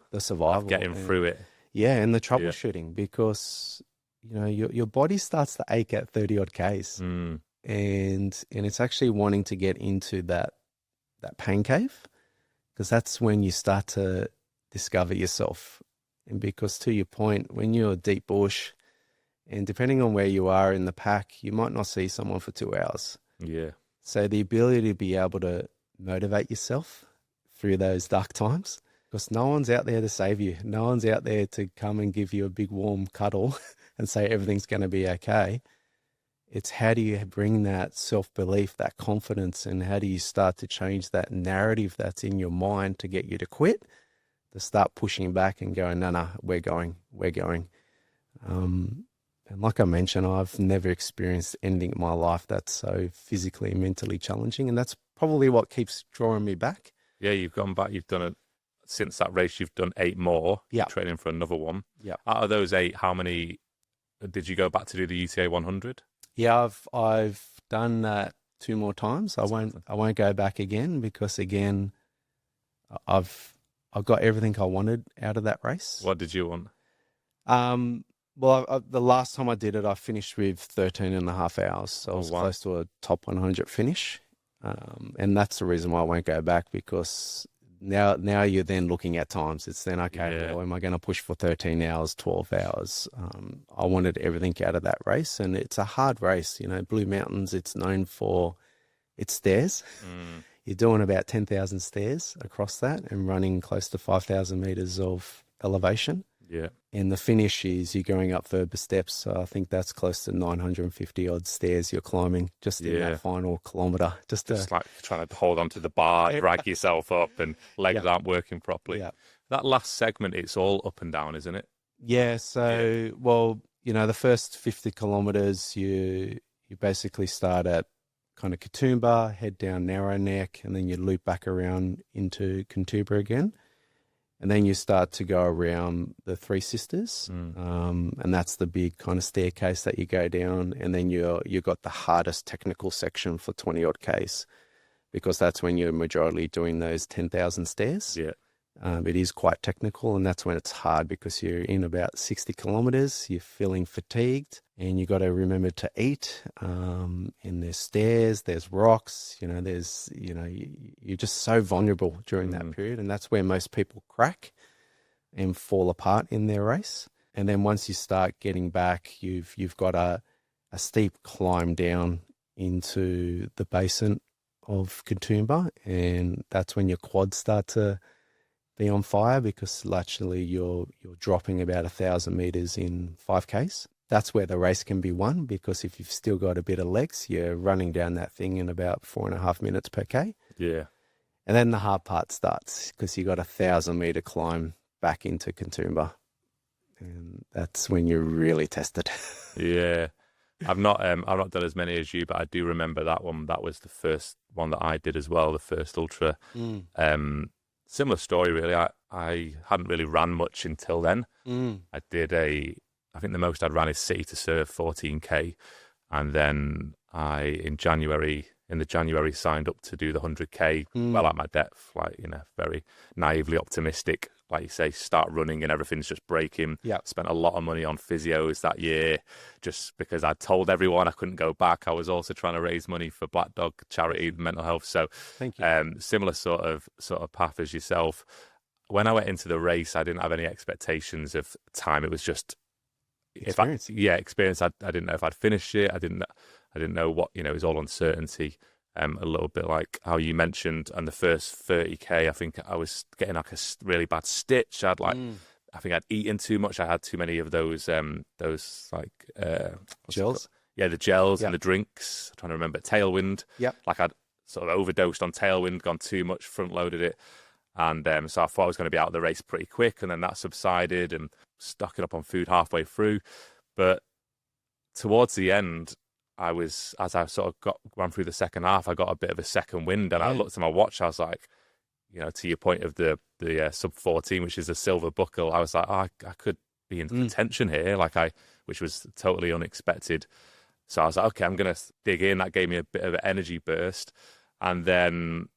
Getting through it. Yeah, and the troubleshooting, because, your body starts to ache at 30 odd Ks. And it's actually wanting to get into that pain cave, because that's when you start to discover yourself. And because, to your point, when you're deep bush, and depending on where you are in the pack, you might not see someone for 2 hours. Yeah. So the ability to be able to motivate yourself through those dark times, because no one's out there to save you. No one's out there to come and give you a big warm cuddle and say everything's going to be okay. It's how do you bring that self-belief, that confidence, and how do you start to change that narrative that's in your mind to get you to quit, to start pushing back and going, no, we're going. And like I mentioned, I've never experienced anything in my life that's so physically and mentally challenging. And that's probably what keeps drawing me back. Yeah, you've gone back. You've done it since that race. You've done 8 more. Yeah. Training for another one. Yeah. Out of those 8, how many did you go back to do the UTA 100? Yeah, I've done that 2 more times. I won't go back again because again, I've got everything I wanted out of that race. What did you want? Well, the last time I did it, I finished with 13 and a half hours. So I was close to a top 100 finish. And that's the reason why I won't go back, because now you're then looking at times. It's then, okay, well, am I going to push for 13 hours, 12 hours? I wanted everything out of that race, and it's a hard race. You know, Blue Mountains, it's known for its stairs. You're doing about 10,000 stairs across that and running close to 5,000 meters of elevation. Yeah. And the finish is you're going up further steps. So I think that's close to 950 odd stairs you're climbing just in that final kilometre. Just like trying to hold onto the bar, drag yourself up, and legs aren't working properly. Yeah. That last segment, it's all up and down, isn't it? Yeah. So, well, you know, the first 50 kilometres, you basically start at kind of Katoomba, head down Narrow Neck, and then you loop back around into Katoomba again. And then you start to go around the Three Sisters, and that's the big kind of staircase that you go down. And then you got the hardest technical section for 20 odd Ks, because that's when you're majority doing those 10,000 stairs. Yeah. It is quite technical, and that's when it's hard because you're in about 60 kilometers, you're feeling fatigued, and you got to remember to eat. And there's stairs, there's rocks, you're just so vulnerable during that period. And that's where most people crack and fall apart in their race. And then once you start getting back, you've got a steep climb down into the basin of Katoomba, and that's when your quads start to be on fire, because actually you're dropping about 1,000 meters in 5Ks. That's where the race can be won, because if you've still got a bit of legs, you're running down that thing in about 4.5 minutes per K. Yeah. And then the hard part starts, because you got 1,000 meter climb back into Katoomba, and that's when you're really tested. Yeah. I've not done as many as you, but I do remember that one. That was the first one that I did as well, the first ultra. Similar story, really. I hadn't really ran much until then. I did I think the most I'd ran is City to Serve 14K. And then in the January, signed up to do the 100K, well at my depth, very naively optimistic. Like you say, start running and everything's just breaking. Yeah. Spent a lot of money on physios that year just because I told everyone I couldn't go back. I was also trying to raise money for Black Dog charity, mental health. So thank you. Similar sort of path as yourself. When I went into the race, I didn't have any expectations of time. It was just experience. Experience. I didn't know if I'd finish it. I didn't know what, it was all uncertainty. A little bit like how you mentioned, and the first 30K, I think I was getting like a really bad stitch. I think I'd eaten too much. I had too many of those gels. Yeah, the gels and the drinks. I'm trying to remember. Tailwind. Yep. Like I'd sort of overdosed on Tailwind, gone too much, front loaded it. And so I thought I was going to be out of the race pretty quick, and then that subsided and stocking up on food halfway through. But towards the end, as I sort of ran through the second half, I got a bit of a second wind, and I looked at my watch. I was like, to your point of the sub 14, which is a silver buckle, I was like, I could be in contention here, which was totally unexpected. So I was like, okay, I'm going to dig in. That gave me a bit of an energy burst, and then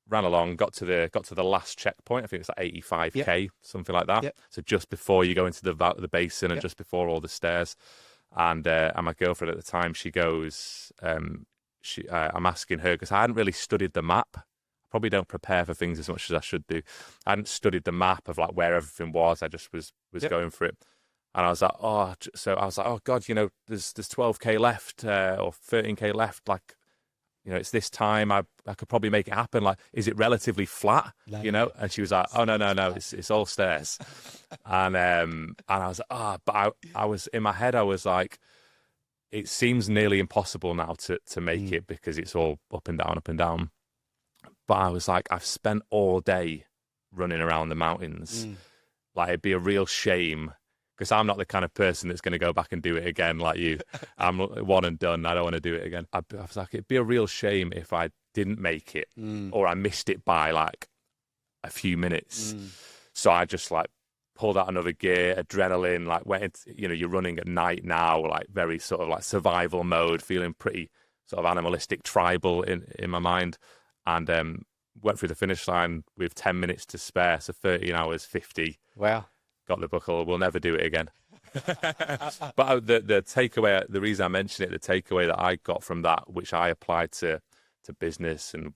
ran along, got to the last checkpoint. I think it's like 85K, something like that. Yep. So just before you go into the basin, and just before all the stairs. And my girlfriend at the time, she goes, I'm asking her, because I hadn't really studied the map. I probably don't prepare for things as much as I should do. I hadn't studied the map of like where everything was. I just was going for it. And I was like, oh God, there's 12K left or 13K left. Like, it's this time. I could probably make it happen. Like, is it relatively flat? And she was like, oh no, it's all stairs. And I was like, but I was in my head. I was like, it seems nearly impossible now to make it, because it's all up and down. But I was like, I've spent all day running around the mountains. Like, it'd be a real shame, because I'm not the kind of person that's going to go back and do it again like you. I'm one and done. I don't want to do it again. I was like, it'd be a real shame if I didn't make it, or I missed it by like a few minutes. So I just like pulled out another gear, adrenaline, like went into, you're running at night now, like very sort of like survival mode, feeling pretty sort of animalistic, tribal in my mind, and went through the finish line with 10 minutes to spare, so 13 hours 50. Wow. Got the buckle. We'll never do it again. But the takeaway, the reason I mention it, the takeaway that I got from that, which I applied to business and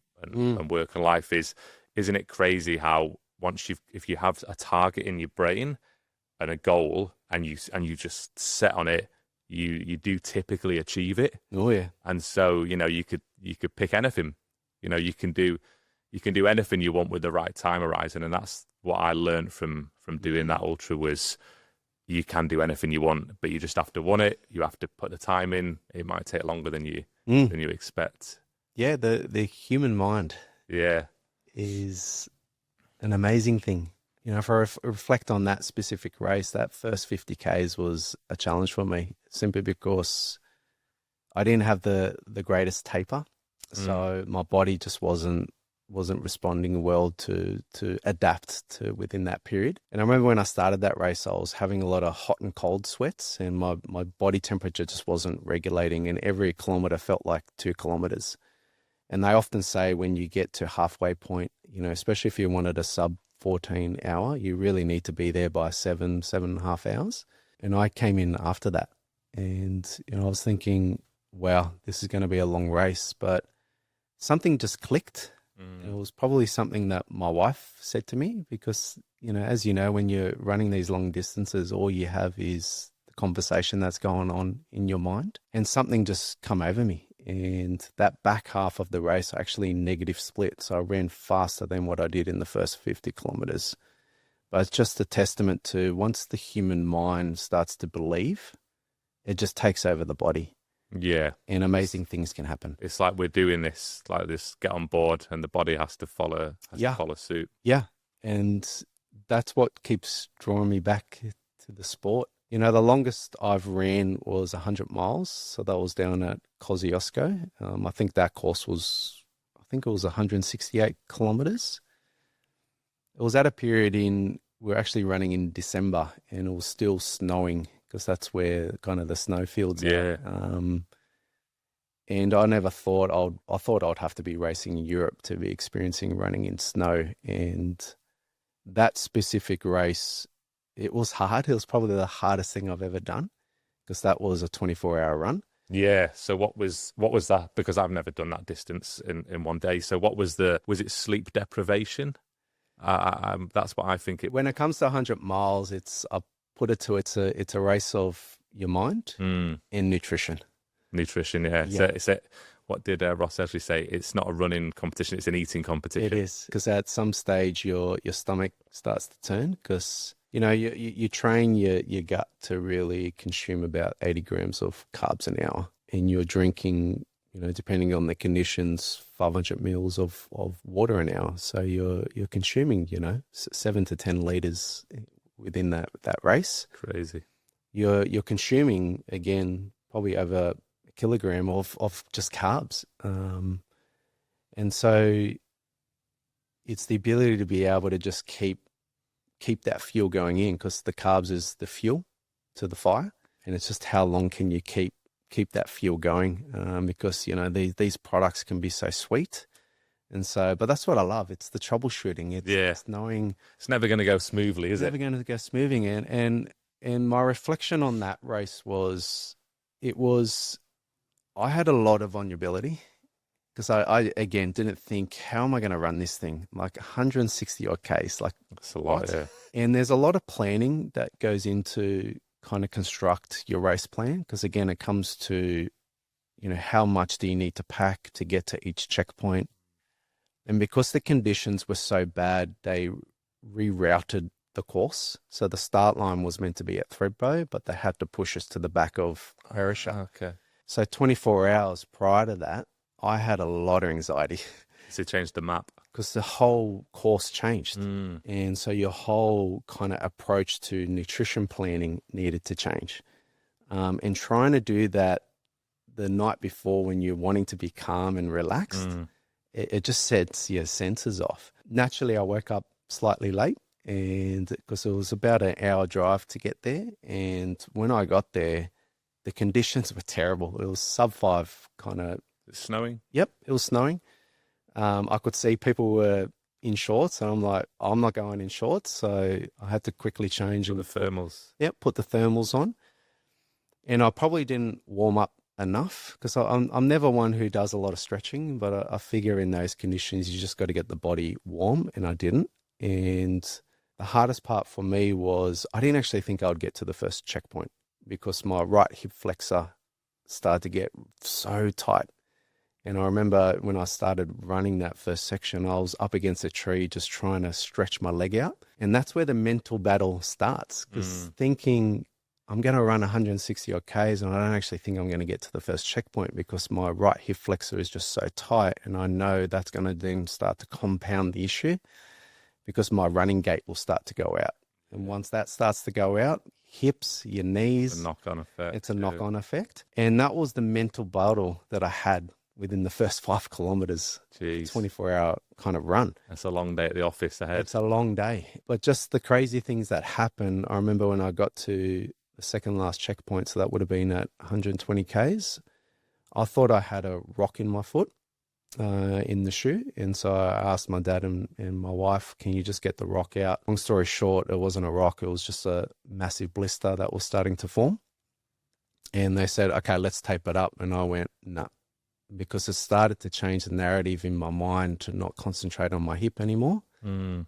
work and life, is, isn't it crazy how if you have a target in your brain and a goal and you just set on it, you do typically achieve it. Oh yeah. And so you could pick anything. You can do anything you want with the right time horizon, and that's what I learned from doing that ultra, was you can do anything you want, but you just have to want it. You have to put the time in. It might take longer than you expect. Yeah, the human mind is an amazing thing. If I reflect on that specific race, that first 50Ks was a challenge for me, simply because I didn't have the greatest taper. So my body just wasn't responding well to adapt to within that period. And I remember when I started that race, I was having a lot of hot and cold sweats, and my body temperature just wasn't regulating, and every kilometer felt like 2 kilometers. And they often say when you get to halfway point, especially if you wanted a sub 14 hour, you really need to be there by 7.5 hours. And I came in after that, and I was thinking, wow, this is going to be a long race, but something just clicked. It was probably something that my wife said to me, because, as you know, when you're running these long distances, all you have is the conversation that's going on in your mind, and something just come over me. And that back half of the race, I actually negative split. So I ran faster than what I did in the first 50 kilometers. But it's just a testament to, once the human mind starts to believe, it just takes over the body. Yeah. And amazing things can happen. It's like we're doing this, like this, get on board, and the body has to follow suit. Yeah. And that's what keeps drawing me back to the sport. The longest I've ran was 100 miles. So that was down at Kosciuszko. I think that course was 168 kilometers. It was at a period we're actually running in December, and it was still snowing, because that's where kind of the snow fields are. And I never thought I thought I'd have to be racing in Europe to be experiencing running in snow. And that specific race, it was hard. It was probably the hardest thing I've ever done, because that was a 24-hour run. Yeah. So what was that? Because I've never done that distance in one day. So was it sleep deprivation? That's what I think it. When it comes to 100 miles, I put it to it's a race of your mind and nutrition. Nutrition, yeah. What did Ross Esley say? It's not a running competition; it's an eating competition. It is, because at some stage your stomach starts to turn, because you train your gut to really consume about 80 grams of carbs an hour, and you're drinking, depending on the conditions, 500 mils of water an hour. So you're consuming 7 to 10 liters within that race. Crazy. You're consuming, again, probably over a kilogram of just carbs. And so it's the ability to be able to just keep that fuel going in, because the carbs is the fuel to the fire. And it's just how long can you keep that fuel going, because, these products can be so sweet. And so, but that's what I love. It's the troubleshooting. It's knowing it's never going to go smoothly, is it? Never going to go smoothly. And my reflection on that race was, I had a lot of vulnerability, because I again didn't think, how am I going to run this thing? Like 160 odd Ks, like that's a lot. Yeah. And there's a lot of planning that goes into kind of construct your race plan, because again, it comes to, how much do you need to pack to get to each checkpoint? And because the conditions were so bad, they rerouted the course. So the start line was meant to be at Thredbo, but they had to push us to the back of Ayrshire. Okay. So 24 hours prior to that, I had a lot of anxiety. So it changed the map. Because the whole course changed. And so your whole kind of approach to nutrition planning needed to change. And trying to do that the night before, when you're wanting to be calm and relaxed, it just sets your senses off. Naturally, I woke up slightly late, and because it was about an hour drive to get there. And when I got there, the conditions were terrible. It was sub 5 kind of. It's snowing. Yep, it was snowing. I could see people were in shorts, and I'm like, I'm not going in shorts, so I had to quickly change The thermals. Yep, put the thermals on, and I probably didn't warm up enough because I'm never one who does a lot of stretching, but I figure in those conditions you just got to get the body warm, and I didn't. And the hardest part for me was I didn't actually think I would get to the first checkpoint because my right hip flexor started to get so tight. And I remember when I started running that first section, I was up against a tree just trying to stretch my leg out. And that's where the mental battle starts, because thinking I'm going to run 160 odd Ks and I don't actually think I'm going to get to the first checkpoint because my right hip flexor is just so tight. And I know that's going to then start to compound the issue because my running gait will start to go out. And once that starts to go out, hips, your knees, It's a knock-on effect. it's a knock-on effect. And that was the mental battle that I had within the first 5 kilometers, Jeez. 24-hour kind of run. That's a long day at the office ahead. It's a long day. But just the crazy things that happen, I remember when I got to the second last checkpoint, so that would have been at 120 Ks, I thought I had a rock in my foot in the shoe. And so I asked my dad and my wife, can you just get the rock out? Long story short, it wasn't a rock. It was just a massive blister that was starting to form. And they said, okay, let's tape it up. And I went, no. Because it started to change the narrative in my mind to not concentrate on my hip anymore. And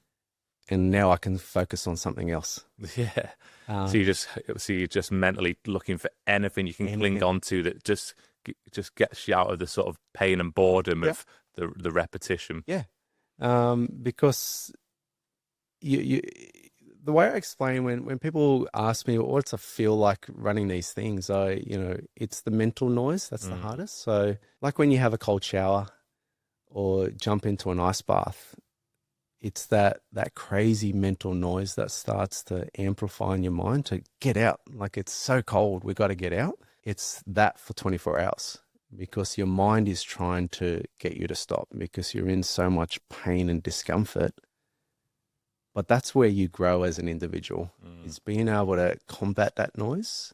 now I can focus on something else. Yeah. So you're just mentally looking for anything you can cling on to that just gets you out of the sort of pain and boredom of the repetition. Yeah. Because the way I explain when people ask me what's it feel like running these things, it's the mental noise that's the hardest. So like when you have a cold shower or jump into an ice bath, it's that crazy mental noise that starts to amplify in your mind to get out. Like it's so cold, we got to get out. It's that for 24 hours because your mind is trying to get you to stop because you're in so much pain and discomfort. But that's where you grow as an individual, is being able to combat that noise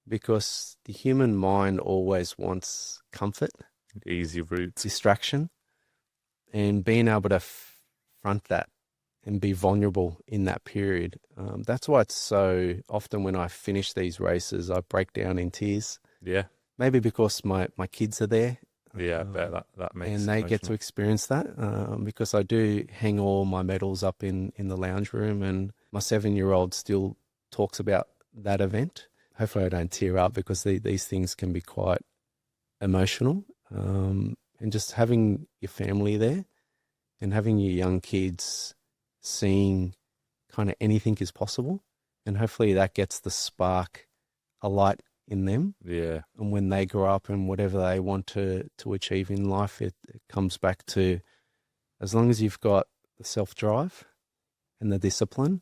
because the human mind always wants comfort, Easy route. distraction, and being able to front that and be vulnerable in that period. That's why it's so often when I finish these races, I break down in tears. Yeah. Maybe because my kids are there. Yeah, I bet that makes and they get to experience that because I do hang all my medals up in the lounge room, and my 7-year-old still talks about that event. Hopefully I don't tear up because these things can be quite emotional. And just having your family there and having your young kids seeing kind of anything is possible, and hopefully that gets the spark alight in them. Yeah. And when they grow up and whatever they want to achieve in life, it comes back to, as long as you've got the self-drive and the discipline,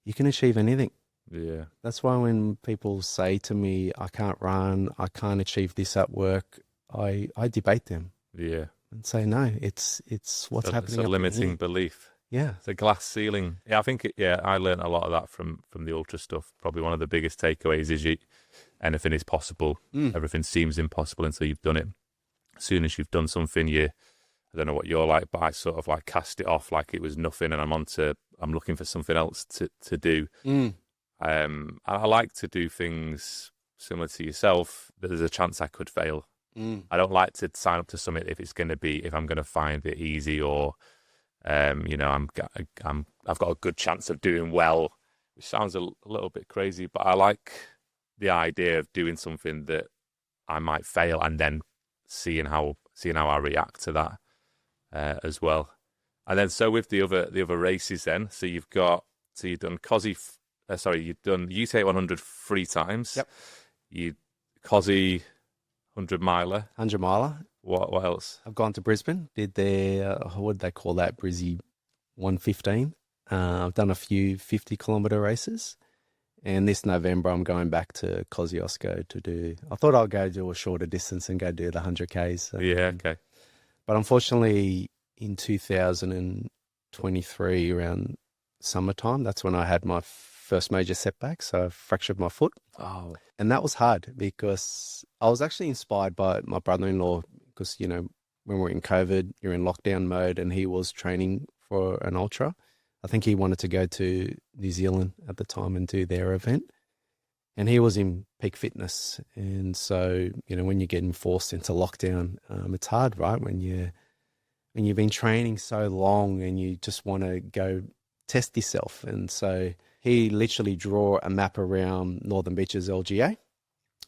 you can achieve anything. Yeah. That's why when people say to me, I can't run, I can't achieve this at work, I debate them. Yeah. And say, no, it's what's happening. It's a limiting belief. Yeah. It's a glass ceiling. Yeah, I think, I learned a lot of that from the ultra stuff. Probably one of the biggest takeaways is anything is possible. Everything seems impossible until you've done it. As soon as you've done something, I don't know what you're like, but I sort of like cast it off like it was nothing and I'm looking for something else to do. I like to do things similar to yourself, but there's a chance I could fail. I don't like to sign up to something if I'm going to find it easy or, I've got a good chance of doing well, which sounds a little bit crazy, but I like the idea of doing something that I might fail and then seeing how I react to that as well. And then so with the other races then, you've done you've done UTAE 100 3 times. Yep. You COSI 100 miler. 100 miler. What else? I've gone to Brisbane, did their, what did they call that, Brizzy 115. I've done a few 50-kilometre races. And this November, I'm going back to Kosciuszko to do, I thought I'll go do a shorter distance and go do the 100 Ks. So, yeah, okay. But unfortunately, in 2023, around summertime, that's when I had my first major setback. So I fractured my foot. Oh, And that was hard because I was actually inspired by my brother-in-law because, when we're in COVID, you're in lockdown mode and he was training for an ultra. I think he wanted to go to New Zealand at the time and do their event. And he was in peak fitness. And so, when you're getting forced into lockdown, it's hard, right? When you've been training so long and you just want to go test yourself. And so he literally drew a map around Northern Beaches LGA,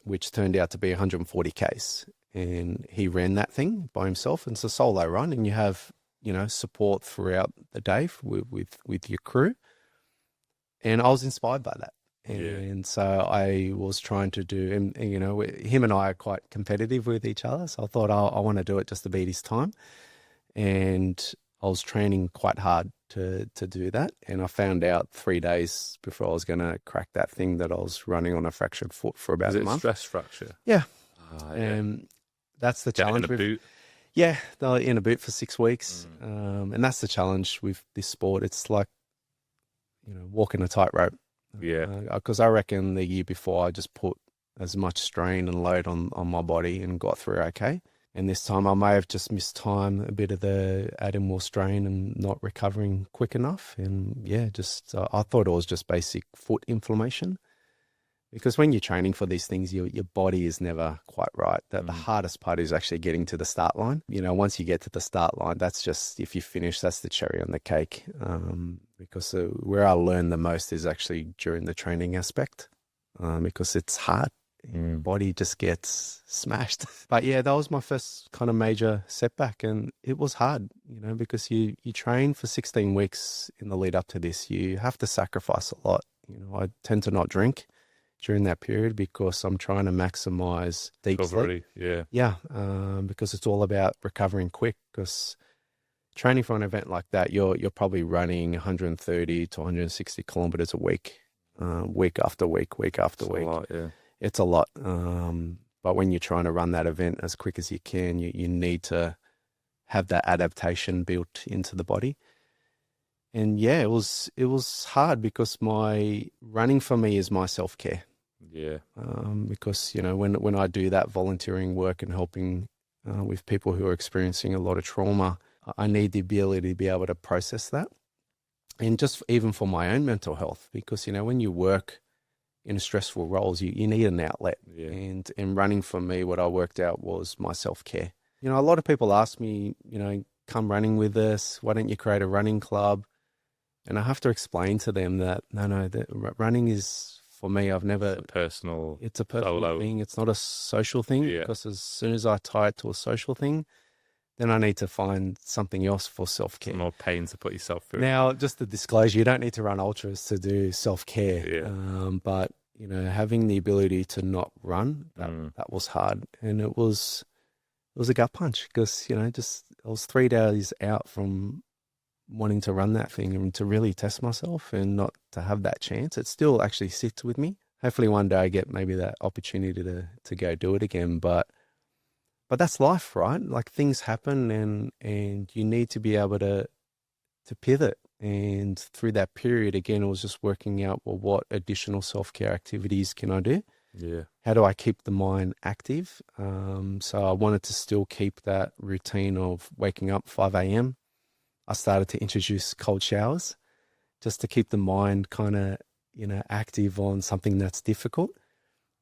which turned out to be 140 Ks. And he ran that thing by himself. And it's a solo run, and you have, support throughout the day with your crew. And I was inspired by that. And so I was trying to do, and him and I are quite competitive with each other. So I thought I want to do it just to beat his time. And I was training quite hard to do that. And I found out 3 days before I was going to crack that thing that I was running on a fractured foot for about a month. Stress fracture? Yeah. Yeah. And that's the challenge. In a boot? Yeah, in a boot for 6 weeks. And that's the challenge with this sport. It's like, walking a tightrope. Yeah. Because I reckon the year before I just put as much strain and load on my body and got through okay. And this time I may have just missed time, a bit of the adding more strain and not recovering quick enough. And I thought it was just basic foot inflammation. Because when you're training for these things, your body is never quite right. The hardest part is actually getting to the start line. Once you get to the start line, that's just, if you finish, that's the cherry on the cake. Because where I learn the most is actually during the training aspect, because it's hard. Your body just gets smashed. But yeah, that was my first kind of major setback, and it was hard, because you train for 16 weeks in the lead up to this. You have to sacrifice a lot. I tend to not drink during that period because I'm trying to maximize deep sleep. Yeah, because it's all about recovering quick. Because training for an event like that, you're probably running 130 to 160 kilometers a week, week after week, week after week. A lot, yeah. It's a lot. But when you're trying to run that event as quick as you can, you need to have that adaptation built into the body. And yeah, it was hard because my running for me is my self-care. Yeah. Because, when I do that volunteering work and helping with people who are experiencing a lot of trauma, I need the ability to be able to process that. And just even for my own mental health, because, when you work in stressful roles, you need an outlet. Yeah. And in running for me, what I worked out was my self-care. A lot of people ask me, come running with us. Why don't you create a running club? And I have to explain to them that, no, that running is, for me, it's a personal solo thing. It's not a social thing, because as soon as I tie it to a social thing, then I need to find something else for self-care. Some more pain to put yourself through. Now, just a disclosure, you don't need to run ultras to do self-care. Yeah. But, having the ability to not run, that was hard. And it was a gut punch because, I was 3 days out from wanting to run that thing and to really test myself and not to have that chance. It still actually sits with me. Hopefully one day I get maybe that opportunity to go do it again. But that's life, right? Like things happen and you need to be able to pivot. And through that period, again, it was just working out, well, what additional self-care activities can I do? Yeah. How do I keep the mind active? So I wanted to still keep that routine of waking up 5 a.m. I started to introduce cold showers just to keep the mind kind of, active on something that's difficult.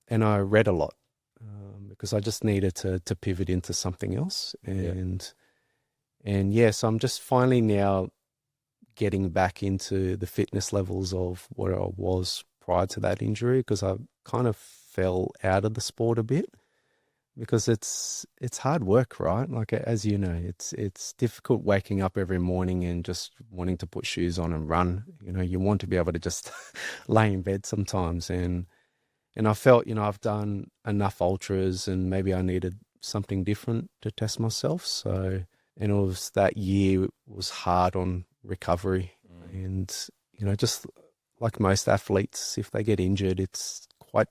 And I read a lot because I just needed to pivot into something else. And so I'm just finally now getting back into the fitness levels of what I was prior to that injury, because I kind of fell out of the sport a bit. Because it's hard work, right? Like, as you know, it's difficult waking up every morning and just wanting to put shoes on and run. You want to be able to just lay in bed sometimes. And I felt, I've done enough ultras and maybe I needed something different to test myself. So, and it was that year was hard on recovery. And, just like most athletes, if they get injured, it's quite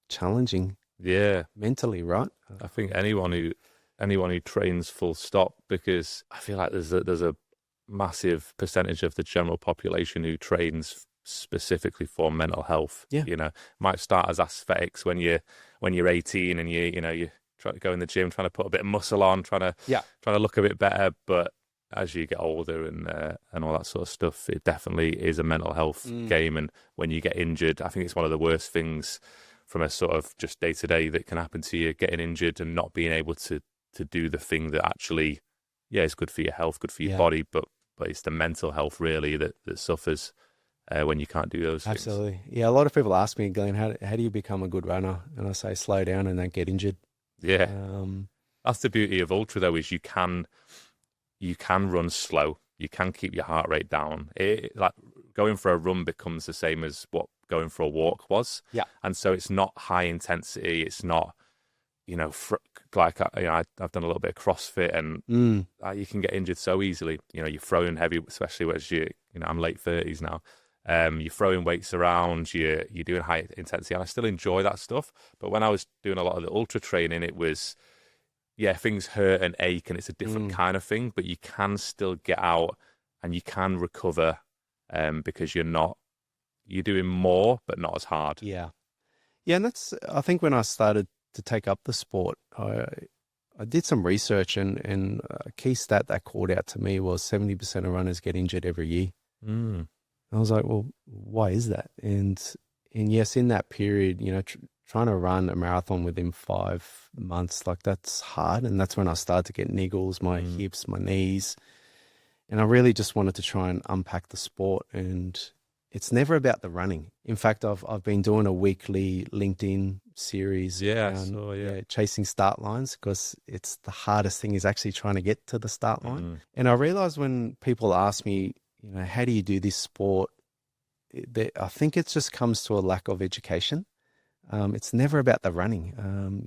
challenging. Yeah. Mentally, right? I think anyone who anyone who trains full stop, because I feel like there's a massive percentage of the general population who trains specifically for mental health. Yeah. You know, might start as aesthetics when you're 18 and you try to go in the gym, trying to put a bit of muscle on, trying to look a bit better. But as you get older and all that sort of stuff, it definitely is a mental health game. And when you get injured, I think it's one of the worst things from a sort of just day to day that can happen to you, getting injured and not being able to do the thing that actually, is good for your health, good for your body, but it's the mental health really that suffers when you can't do those things. Absolutely. Yeah, a lot of people ask me, Glenn, how do you become a good runner? And I say, slow down and don't get injured. Yeah. That's the beauty of ultra though, is you can run slow. You can keep your heart rate down. Like going for a run becomes the same as what going for a walk was. Yeah. And so it's not high intensity. It's not, like I've done a little bit of CrossFit, and you can get injured so easily. You're throwing heavy, especially as I'm late 30s now. You're throwing weights around. You're doing high intensity, and I still enjoy that stuff. But when I was doing a lot of the ultra training, it was, things hurt and ache, and it's a different kind of thing. But you can still get out and you can recover, because you're doing more, but not as hard. Yeah. Yeah, and I think when I started to take up the sport, I did some research, and a key stat that called out to me was 70% of runners get injured every year. I was like, well, why is that? And yes, in that period, trying to run a marathon within 5 months, like that's hard. And that's when I started to get niggles, my hips, my knees. And I really just wanted to try and unpack the sport. And it's never about the running. In fact, I've been doing a weekly LinkedIn series. Chasing start lines, because it's the hardest thing is actually trying to get to the start line. And I realized when people ask me, how do you do this sport? I think it just comes to a lack of education. It's never about the running.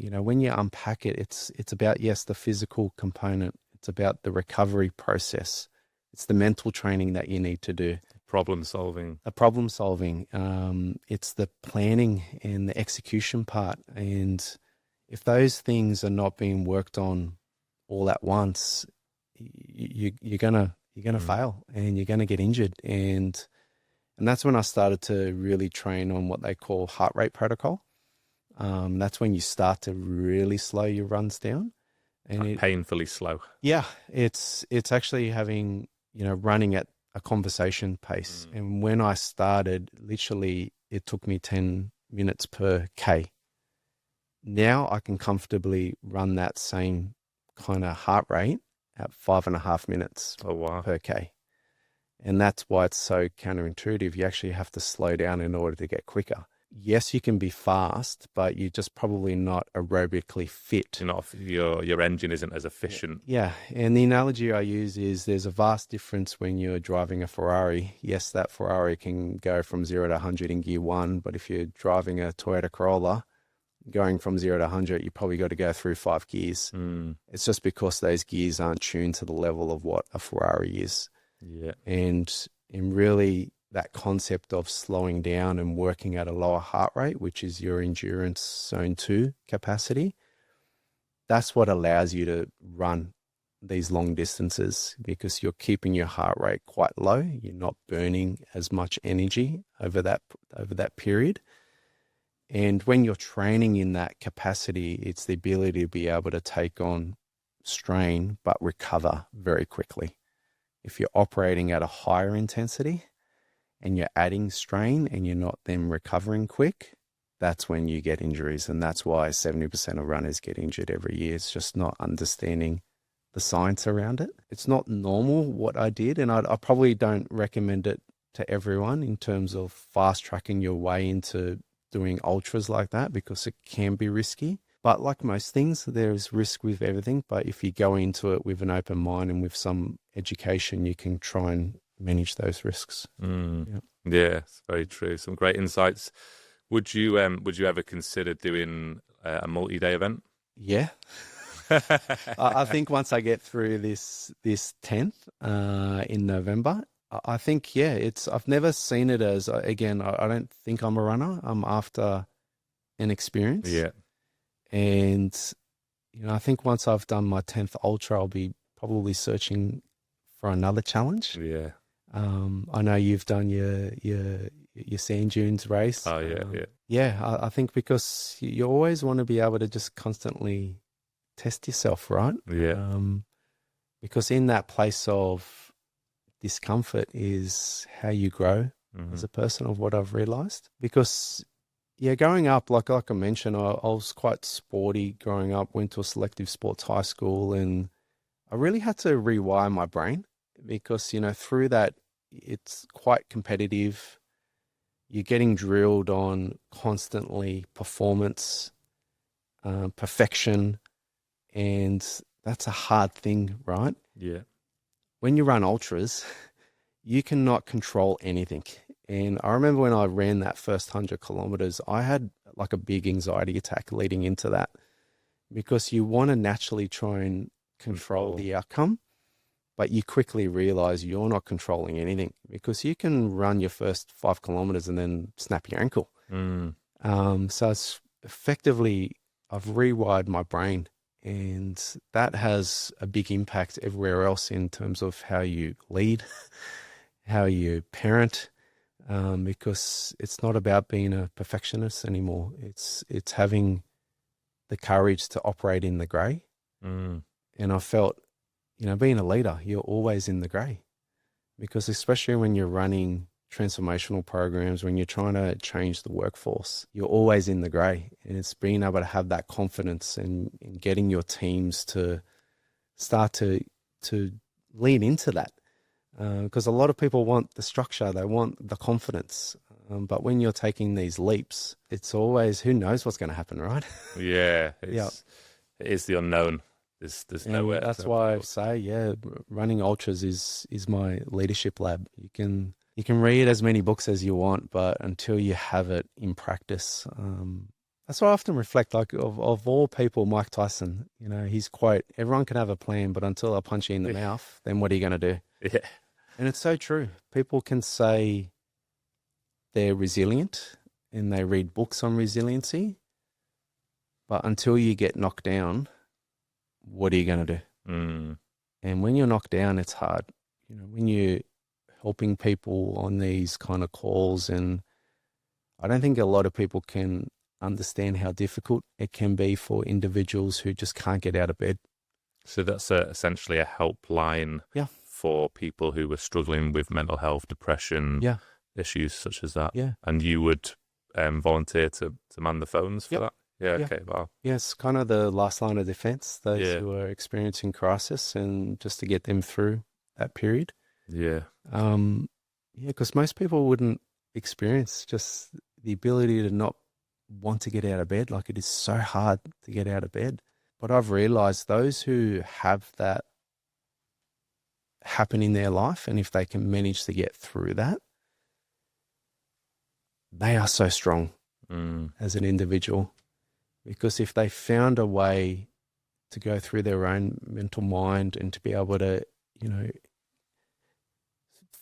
When you unpack it, it's about, yes, the physical component. It's about the recovery process. It's the mental training that you need to do. Problem solving. It's the planning and the execution part. And if those things are not being worked on all at once, you're gonna fail, and you're gonna get injured. And that's when I started to really train on what they call heart rate protocol. That's when you start to really slow your runs down, and painfully slow. Yeah, it's actually having running at a conversation pace. And when I started, literally, it took me 10 minutes per K. Now I can comfortably run that same kind of heart rate at 5.5 minutes per K. And that's why it's so counterintuitive. You actually have to slow down in order to get quicker. Yes, you can be fast, but you're just probably not aerobically fit. Your engine isn't as efficient. Yeah. And the analogy I use is there's a vast difference when you're driving a Ferrari. Yes, that Ferrari can go from 0 to 100 in gear 1, but if you're driving a Toyota Corolla, going from 0 to 100, you probably got to go through 5 gears. It's just because those gears aren't tuned to the level of what a Ferrari is. Yeah. And really, that concept of slowing down and working at a lower heart rate, which is your endurance zone 2 capacity, that's what allows you to run these long distances, because you're keeping your heart rate quite low. You're not burning as much energy over that period. And when you're training in that capacity, it's the ability to be able to take on strain but recover very quickly. If you're operating at a higher intensity and you're adding strain and you're not then recovering quick, that's when you get injuries. And that's why 70% of runners get injured every year. It's just not understanding the science around it. It's not normal what I did, and I probably don't recommend it to everyone in terms of fast tracking your way into doing ultras like that, because it can be risky. But like most things, there's risk with everything. But if you go into it with an open mind and with some education, you can try and manage those risks. Yeah, it's very true. Some great insights. Would you ever consider doing a multi-day event? Yeah. I think once I get through this 10th in November, I think, I've never seen it as, again, I don't think I'm a runner. I'm after an experience. Yeah. And I think once I've done my 10th ultra, I'll be probably searching for another challenge. Yeah. I know you've done your sand dunes race. Oh yeah, yeah. Yeah, I think because you always want to be able to just constantly test yourself, right? Yeah. Because in that place of discomfort is how you grow as a person, of what I've realized. Because yeah, growing up, like I mentioned, I was quite sporty growing up, went to a selective sports high school, and I really had to rewire my brain because, through that, it's quite competitive. You're getting drilled on constantly performance, perfection, and that's a hard thing, right? Yeah. When you run ultras, you cannot control anything. And I remember when I ran that first 100 kilometers, I had like a big anxiety attack leading into that because you want to naturally try and control the outcome, but you quickly realize you're not controlling anything because you can run your first 5 kilometers and then snap your ankle. So it's effectively, I've rewired my brain, and that has a big impact everywhere else in terms of how you lead, how you parent, because it's not about being a perfectionist anymore. It's having the courage to operate in the grey. And I felt, being a leader, you're always in the grey, because especially when you're running transformational programs, when you're trying to change the workforce, you're always in the grey. And it's being able to have that confidence and getting your teams to start to lean into that. Because a lot of people want the structure, they want the confidence. But when you're taking these leaps, it's always, who knows what's going to happen, right? Yeah. It is the unknown. There's nowhere. That's why I say, running ultras is my leadership lab. You can read as many books as you want, but until you have it in practice, that's why I often reflect, like, of all people, Mike Tyson, his quote, everyone can have a plan, but until I punch you in the mouth, then what are you going to do? Yeah. And it's so true. People can say they're resilient and they read books on resiliency, but until you get knocked down, what are you going to do? And when you're knocked down, it's hard. When you're helping people on these kind of calls, and I don't think a lot of people can understand how difficult it can be for individuals who just can't get out of bed. So that's essentially a helpline for people who were struggling with mental health, depression, issues such as that. Yeah. And you would volunteer to man the phones for that? Yeah, Yeah. okay, wow. Yes, kind of the last line of defense, those who are experiencing crisis, and just to get them through that period. Yeah. Because most people wouldn't experience just the ability to not want to get out of bed. Like, it is so hard to get out of bed. But I've realized those who have that happen in their life, and if they can manage to get through that, they are so strong as an individual. Because if they found a way to go through their own mental mind and to be able to,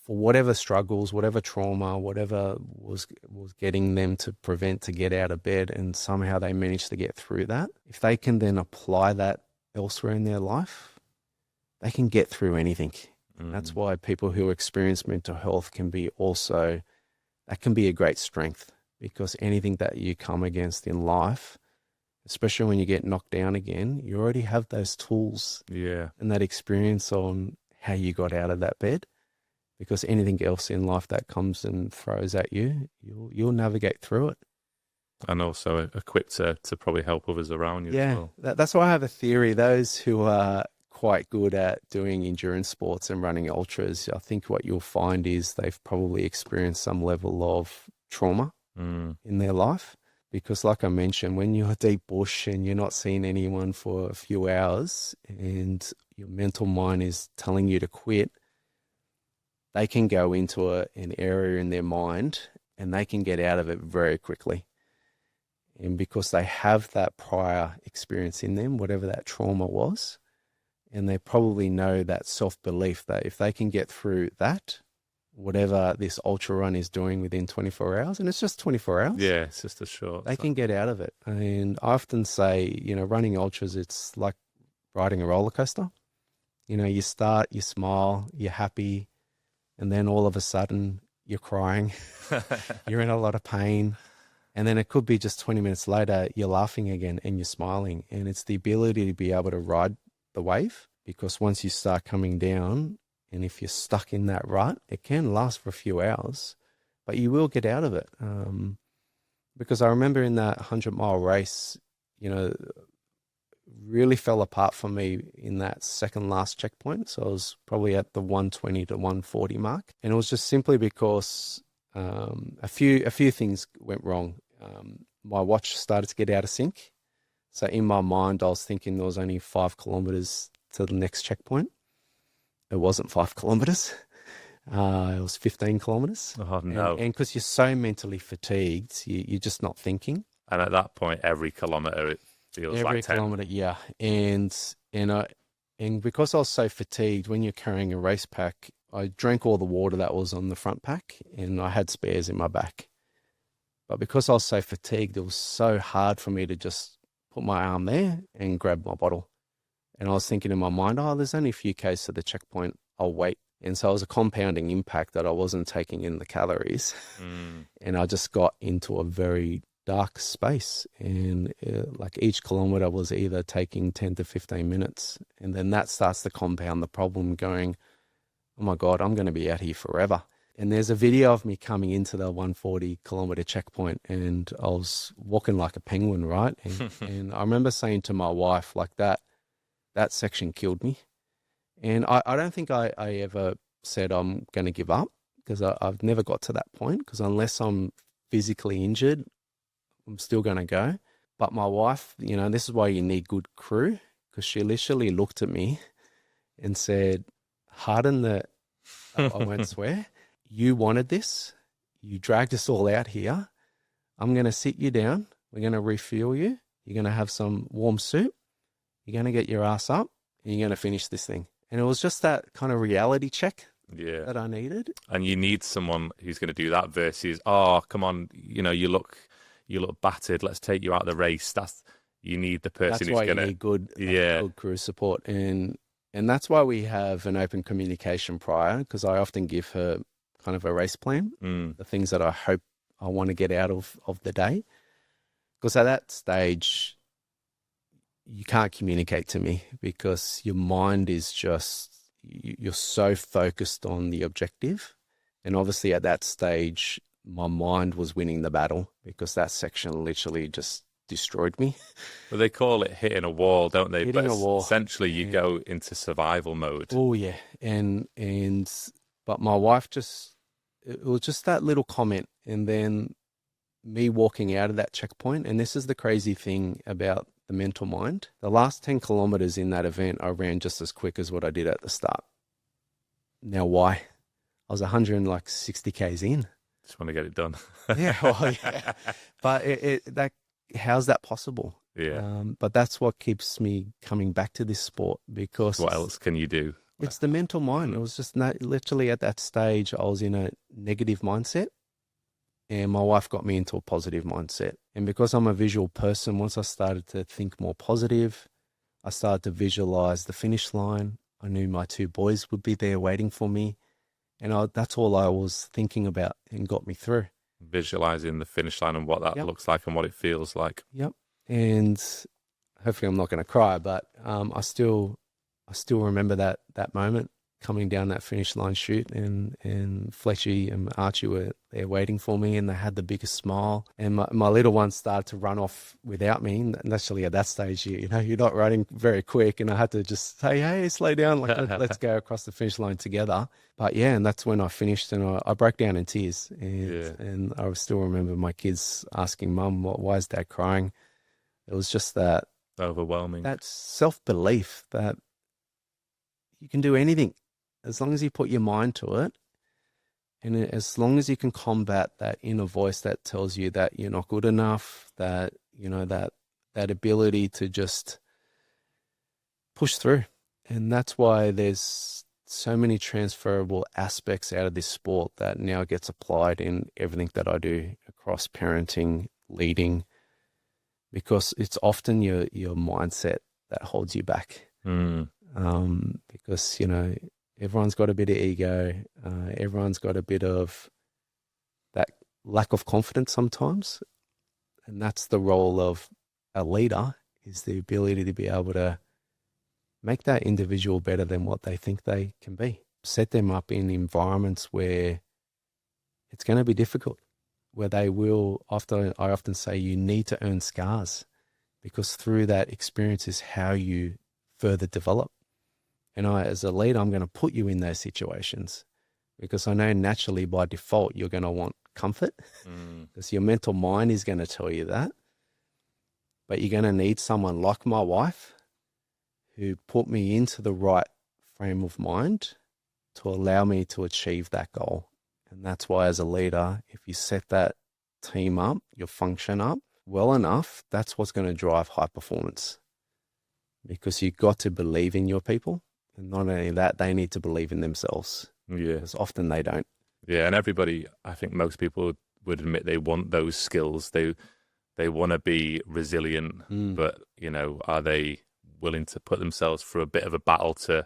for whatever struggles, whatever trauma, whatever was getting them to prevent to get out of bed, and somehow they managed to get through that, if they can then apply that elsewhere in their life, they can get through anything. That's why people who experience mental health can be a great strength, because anything that you come against in life, especially when you get knocked down again, you already have those tools and that experience on how you got out of that bed. Because anything else in life that comes and throws at you, you'll navigate through it. And also equipped to probably help others around you as well. That's why I have a theory. Those who are quite good at doing endurance sports and running ultras, I think what you'll find is they've probably experienced some level of trauma in their life. Because like I mentioned, when you're deep bush and you're not seeing anyone for a few hours and your mental mind is telling you to quit, they can go into an area in their mind and they can get out of it very quickly. And because they have that prior experience in them, whatever that trauma was, and they probably know that self-belief that if they can get through that, whatever this ultra run is doing within 24 hours. And it's just 24 hours. Yeah, it's just a short. They can get out of it. And I often say, running ultras, it's like riding a roller coaster. You start, you smile, you're happy, and then all of a sudden you're crying. You're in a lot of pain. And then it could be just 20 minutes later, you're laughing again and you're smiling. And it's the ability to be able to ride the wave, because once you start coming down, and if you're stuck in that rut, it can last for a few hours, but you will get out of it. Because I remember in that 100-mile race, really fell apart for me in that second last checkpoint. So I was probably at the 120 to 140 mark. And it was just simply because a few things went wrong. My watch started to get out of sync. So in my mind, I was thinking there was only 5 kilometers to the next checkpoint. It wasn't 5 kilometers. It was 15 kilometers. Oh, no. And because you're so mentally fatigued, you're just not thinking. And at that point, every kilometer, it feels Every like 10. kilometer, yeah. And because I was so fatigued, when you're carrying a race pack, I drank all the water that was on the front pack, and I had spares in my back. But because I was so fatigued, it was so hard for me to just put my arm there and grab my bottle. And I was thinking in my mind, there's only a few k's to the checkpoint, I'll wait. And so it was a compounding impact that I wasn't taking in the calories. And I just got into a very dark space. And like each kilometer was either taking 10 to 15 minutes. And then that starts to compound the problem, going, oh my God, I'm going to be out here forever. And there's a video of me coming into the 140 kilometer checkpoint, and I was walking like a penguin, right? And I remember saying to my wife, like, that section killed me. And I don't think I ever said I'm going to give up, because I've never got to that point, because unless I'm physically injured, I'm still going to go. But my wife, this is why you need good crew, because she literally looked at me and said, "Harden the," I won't swear, "you wanted this. You dragged us all out here. I'm going to sit you down. We're going to refuel you. You're going to have some warm soup. You're going to get your ass up, and you're going to finish this thing." And it was just that kind of reality check that I needed. And you need someone who's going to do that versus, oh, come on, you look battered. Let's take you out of the race. You need the person who's going to. That's why you need good crew support. And that's why we have an open communication prior, because I often give her kind of a race plan, the things that I hope I want to get out of the day. Because at that stage, you can't communicate to me, because your mind is just, you're so focused on the objective. And obviously at that stage, my mind was winning the battle, because that section literally just destroyed me. Well, they call it hitting a wall, don't they? Hitting a wall. Essentially, you go into survival mode. Oh, yeah. But my wife it was just that little comment, and then me walking out of that checkpoint. And this is the crazy thing about the mental mind. The last 10 kilometers in that event, I ran just as quick as what I did at the start. Now, why? I was 160 Ks in. Just want to get it done. Yeah. But how's that possible? Yeah. But that's what keeps me coming back to this sport, because what else can you do? It's the mental mind. It was just literally at that stage, I was in a negative mindset, and my wife got me into a positive mindset. And because I'm a visual person, once I started to think more positive, I started to visualize the finish line. I knew my 2 boys would be there waiting for me. And that's all I was thinking about, and got me through. Visualizing the finish line and what that looks like and what it feels like. Yep. And hopefully I'm not going to cry, but I still remember that moment, coming down that finish line chute, and Fletchy and Archie were there waiting for me, and they had the biggest smile. And my little one started to run off without me. And naturally at that stage, you're not running very quick, and I had to just say, "Hey, slow down, let's go across the finish line together." But yeah, and that's when I finished, and I broke down in tears. And I still remember my kids asking, "Mum, why is Dad crying?" It was just that overwhelming, that self-belief that you can do anything as long as you put your mind to it, and as long as you can combat that inner voice that tells you that you're not good enough, that that ability to just push through. And that's why there's so many transferable aspects out of this sport that now gets applied in everything that I do across parenting, leading, because it's often your mindset that holds you back. Because, everyone's got a bit of ego. Everyone's got a bit of that lack of confidence sometimes. And that's the role of a leader, is the ability to be able to make that individual better than what they think they can be. Set them up in environments where it's going to be difficult, where they will, I often say, you need to earn scars, because through that experience is how you further develop. And as a leader, I'm going to put you in those situations because I know naturally by default you're going to want comfort, because your mental mind is going to tell you that. But you're going to need someone like my wife who put me into the right frame of mind to allow me to achieve that goal. And that's why, as a leader, if you set that team up, your function up well enough, that's what's going to drive high performance, because you've got to believe in your people. And not only that, they need to believe in themselves. Yeah. Because often they don't. Yeah, and everybody, I think most people would admit they want those skills. They want to be resilient, but, are they willing to put themselves through a bit of a battle to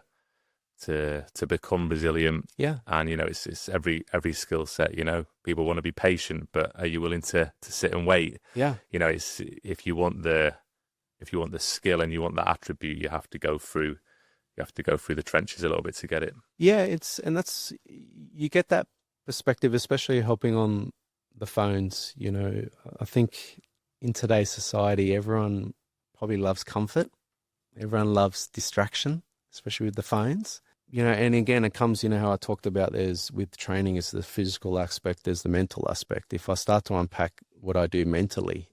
become resilient? Yeah. And, it's every skill set, people want to be patient, but are you willing to sit and wait? Yeah. It's, if you want the skill and you want that attribute, you have to go through the trenches a little bit to get it. Yeah, you get that perspective, especially helping on the phones. I think in today's society, everyone probably loves comfort. Everyone loves distraction, especially with the phones. And again, it comes, how I talked about with training is the physical aspect, there's the mental aspect. If I start to unpack what I do mentally,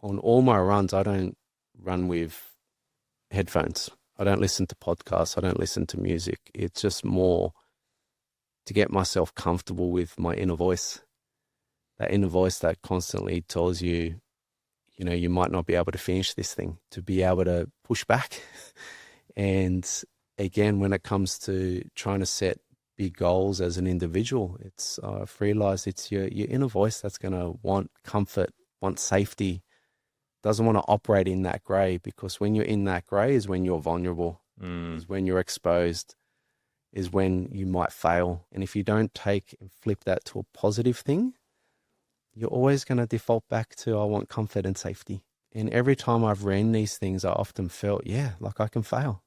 on all my runs, I don't run with headphones. I don't listen to podcasts. I don't listen to music. It's just more to get myself comfortable with my inner voice. That inner voice that constantly tells you, you might not be able to finish this thing, to be able to push back. And again, when it comes to trying to set big goals as an individual, I've realized it's your inner voice that's going to want comfort, want safety, doesn't want to operate in that gray, because when you're in that gray is when you're vulnerable, is when you're exposed, is when you might fail. And if you don't take and flip that to a positive thing, you're always going to default back to, I want comfort and safety. And every time I've ran these things, I often felt, like I can fail.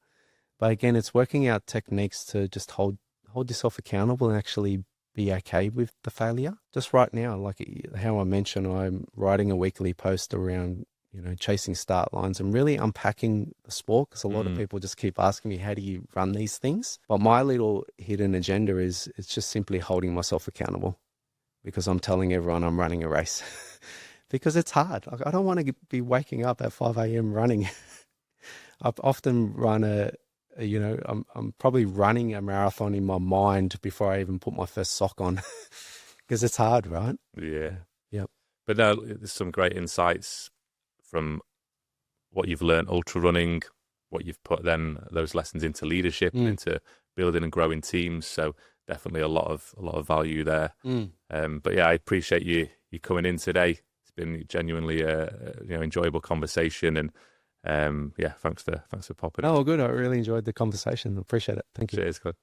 But again, it's working out techniques to just hold yourself accountable and actually be okay with the failure. Just right now, like how I mentioned, I'm writing a weekly post around, chasing start lines and really unpacking the sport, because a lot of people just keep asking me, how do you run these things? But my little hidden agenda is it's just simply holding myself accountable, because I'm telling everyone I'm running a race because it's hard. Like, I don't want to be waking up at 5 a.m. running. I've often run I'm probably running a marathon in my mind before I even put my first sock on because it's hard, right? Yeah. Yep. But no, there's some great insights from what you've learned ultra running, what you've put then those lessons into leadership, into building and growing teams. So definitely a lot of value there. But yeah, I appreciate you coming in today. It's been genuinely enjoyable conversation, and thanks for popping. Oh, good. I really enjoyed the conversation. Appreciate it. Thank you. Cheers, Cliff.